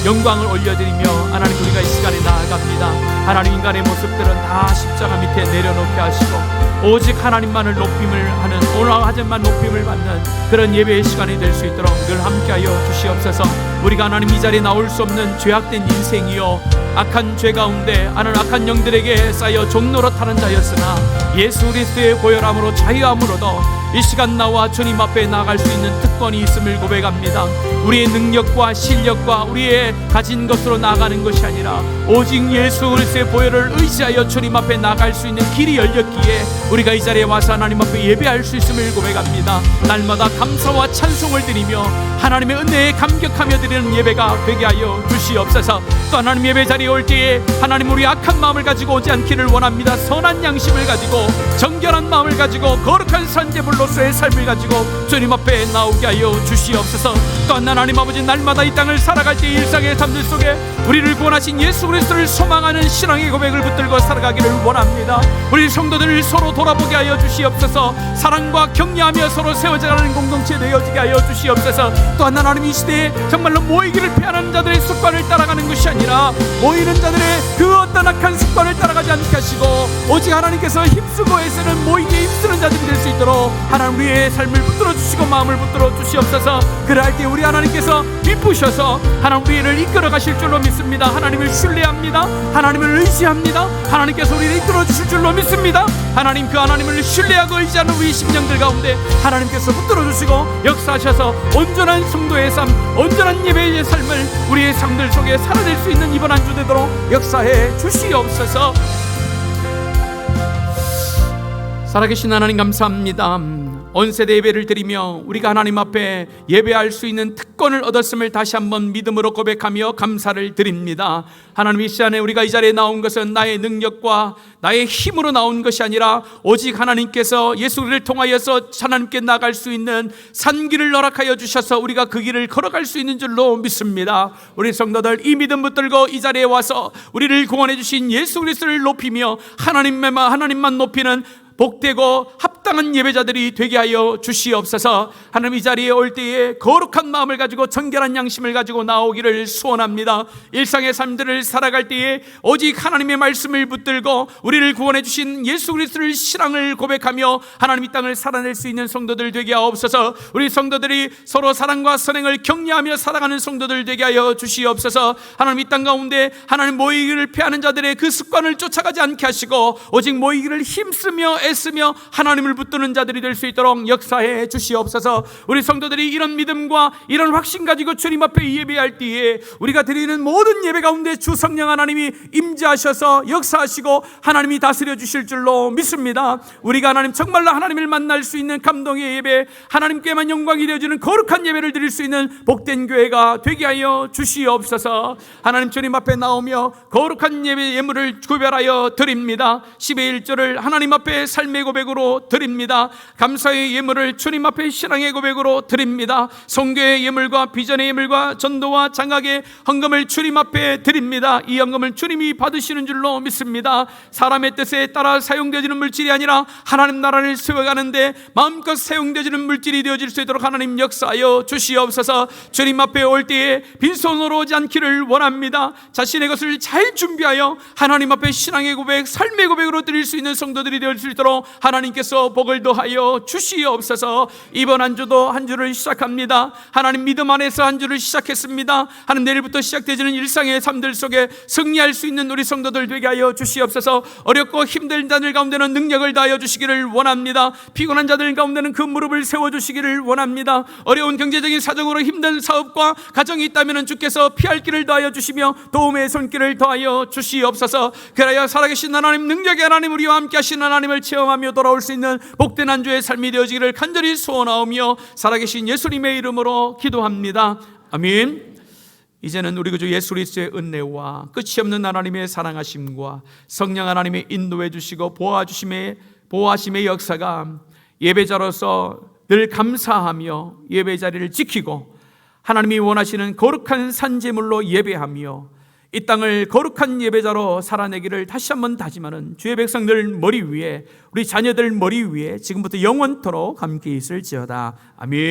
영광을 올려드리며 하나님 우리가 이 시간에 나아갑니다. 하나님 인간의 모습들은 다 십자가 밑에 내려놓게 하시고 오직 하나님만을 높임을 하는, 오늘 하지만 높임을 받는 그런 예배의 시간이 될 수 있도록 늘 함께하여 주시옵소서. 우리가 하나님 이 자리에 나올 수 없는 죄악된 인생이요 악한 죄 가운데 하는 악한 영들에게 쌓여 종노릇하는 자였으나 예수 그리스도의 보혈함으로 자유함으로도 이 시간 나와 주님 앞에 나아갈 수 있는 특권이 있음을 고백합니다. 우리의 능력과 실력과 우리의 가진 것으로 나아가는 것이 아니라 오직 예수 그리스도의 보혈을 의지하여 주님 앞에 나아갈 수 있는 길이 열렸기에 우리가 이 자리에 와서 하나님 앞에 예배할 수 있음을 고백합니다. 날마다 감사와 찬송을 드리며 하나님의 은혜에 감격하며 드리는 예배가 되게 하여 주시옵소서. 또 하나님 예배 자리에 올 때에 하나님 우리 악한 마음을 가지고 오지 않기를 원합니다. 선한 양심을 가지고 정결한 마음을 가지고 거룩한 산제물로서의 삶을 가지고 주님 앞에 나오게 하여 주시옵소서. 또한 하나님 아버지, 날마다 이 땅을 살아갈 때 일상의 삶들 속에 우리를 구원하신 예수 그리스도를 소망하는 신앙의 고백을 붙들고 살아가기를 원합니다. 우리 성도들을 서로 돌아보게 하여 주시옵소서. 사랑과 격려하며 서로 세워져가는 공동체 되어지게 하여 주시옵소서. 또한 하나님 이 시대에 정말로 모이기를 피하는 자들의 습관을 따라가는 것이 아니라 모이는 자들의 그 어떤 악한 습관을 따라가지 않게 하시고 오직 하나님께서 힘쓰고 애쓰는 모이기에 힘쓰는 자들이 될 수 있도록 하나님 우리의 삶을 붙들어 주시고 마음을 붙들어 주시옵소서. 그럴 때 우리 하나님께서 기쁘셔서 하나님 우리를 이끌어 가실 줄로 믿습니다. 하나님을 신뢰합니다. 하나님을 의지합니다. 하나님께서 우리를 이끌어 주실 줄로 믿습니다. 하나님, 그 하나님을 신뢰하고 의지하는 우리 심령들 가운데 하나님께서 붙들어 주시고 역사하셔서 온전한 성도의 삶, 온전한 예배의 삶을 우리의 삶들 속에 살아낼 수 있는 이번 한 주 되도록 역사해 주시옵소서. 살아계신 하나님 감사합니다. 온 세대 예배를 드리며 우리가 하나님 앞에 예배할 수 있는 특권을 얻었음을 다시 한번 믿음으로 고백하며 감사를 드립니다. 하나님, 이 시간에 우리가 이 자리에 나온 것은 나의 능력과 나의 힘으로 나온 것이 아니라 오직 하나님께서 예수를 통하여서 하나님께 나갈 수 있는 산길을 허락하여 주셔서 우리가 그 길을 걸어갈 수 있는 줄로 믿습니다. 우리 성도들 이 믿음 붙들고 이 자리에 와서 우리를 구원해 주신 예수 그리스도를 높이며 하나님만 높이는 복되고 합당한 예배자들이 되게 하여 주시옵소서. 하나님, 이 자리에 올 때에 거룩한 마음을 가지고 정결한 양심을 가지고 나오기를 소원합니다. 일상의 삶들을 살아갈 때에 오직 하나님의 말씀을 붙들고 우리를 구원해 주신 예수 그리스도를 신앙을 고백하며 하나님 이 땅을 살아낼 수 있는 성도들 되게 하옵소서. 우리 성도들이 서로 사랑과 선행을 격려하며 살아가는 성도들 되게 하여 주시옵소서. 하나님, 이 땅 가운데 하나님 모이기를 피하는 자들의 그 습관을 쫓아가지 않게 하시고 오직 모이기를 힘쓰며 애쓰며 하나님을 붙드는 자들이 될 수 있도록 역사해 주시옵소서. 우리 성도들이 이런 믿음과 이런 확신 가지고 주님 앞에 예배할 때에 우리가 드리는 모든 예배 가운데 주 성령 하나님이 임재하셔서 역사하시고 하나님이 다스려 주실 줄로 믿습니다. 우리가 하나님 정말로 하나님을 만날 수 있는 감동의 예배, 하나님께만 영광이 되어지는 거룩한 예배를 드릴 수 있는 복된 교회가 되게 하여 주시옵소서. 하나님, 주님 앞에 나오며 거룩한 예배 예물을 구별하여 드립니다. 10의 1조를 하나님 앞에 삶의 고백으로 드립니다. 감사의 예물을 주님 앞에 신앙의 고백으로 드립니다. 성교의 예물과 비전의 예물과 전도와 장학의 헌금을 주님 앞에 드립니다. 이 헌금을 주님이 받으시는 줄로 믿습니다. 사람의 뜻에 따라 사용되어지는 물질이 아니라 하나님 나라를 세워가는데 마음껏 사용되어지는 물질이 되어질 수 있도록 하나님 역사하여 주시옵소서. 주님 앞에 올 때에 빈손으로 오지 않기를 원합니다. 자신의 것을 잘 준비하여 하나님 앞에 신앙의 고백, 삶의 고백으로 드릴 수 있는 성도들이 되어 수 있도록 하나님께서 복을 더하여 주시옵소서. 이번 한 주도 한 주를 시작합니다. 하나님 믿음 안에서 한 주를 시작했습니다. 하나님, 내일부터 시작되어지는 일상의 삶들 속에 승리할 수 있는 우리 성도들 되게 하여 주시옵소서. 어렵고 힘든 자들 가운데는 능력을 다하여 주시기를 원합니다. 피곤한 자들 가운데는 그 무릎을 세워주시기를 원합니다. 어려운 경제적인 사정으로 힘든 사업과 가정이 있다면 주께서 피할 길을 더하여 주시며 도움의 손길을 더하여 주시옵소서. 그래야 살아계신 하나님, 능력의 하나님, 우리와 함께 하시는 하나님을 체험하며 돌아올 수 있는 복된 한 주의 삶이 되어지기를 간절히 소원하오며 살아계신 예수님의 이름으로 기도합니다. 아멘. 이제는 우리 구주 예수 그리스도의 은혜와 끝이 없는 하나님의 사랑하심과 성령 하나님의 인도해 주시고 보호하심의 역사가 예배자로서 늘 감사하며 예배 자리를 지키고 하나님이 원하시는 거룩한 산제물로 예배하며 이 땅을 거룩한 예배자로 살아내기를 다시 한번 다짐하는 주의 백성들 머리 위에, 우리 자녀들 머리 위에 지금부터 영원토록 함께 있을지어다. 아멘.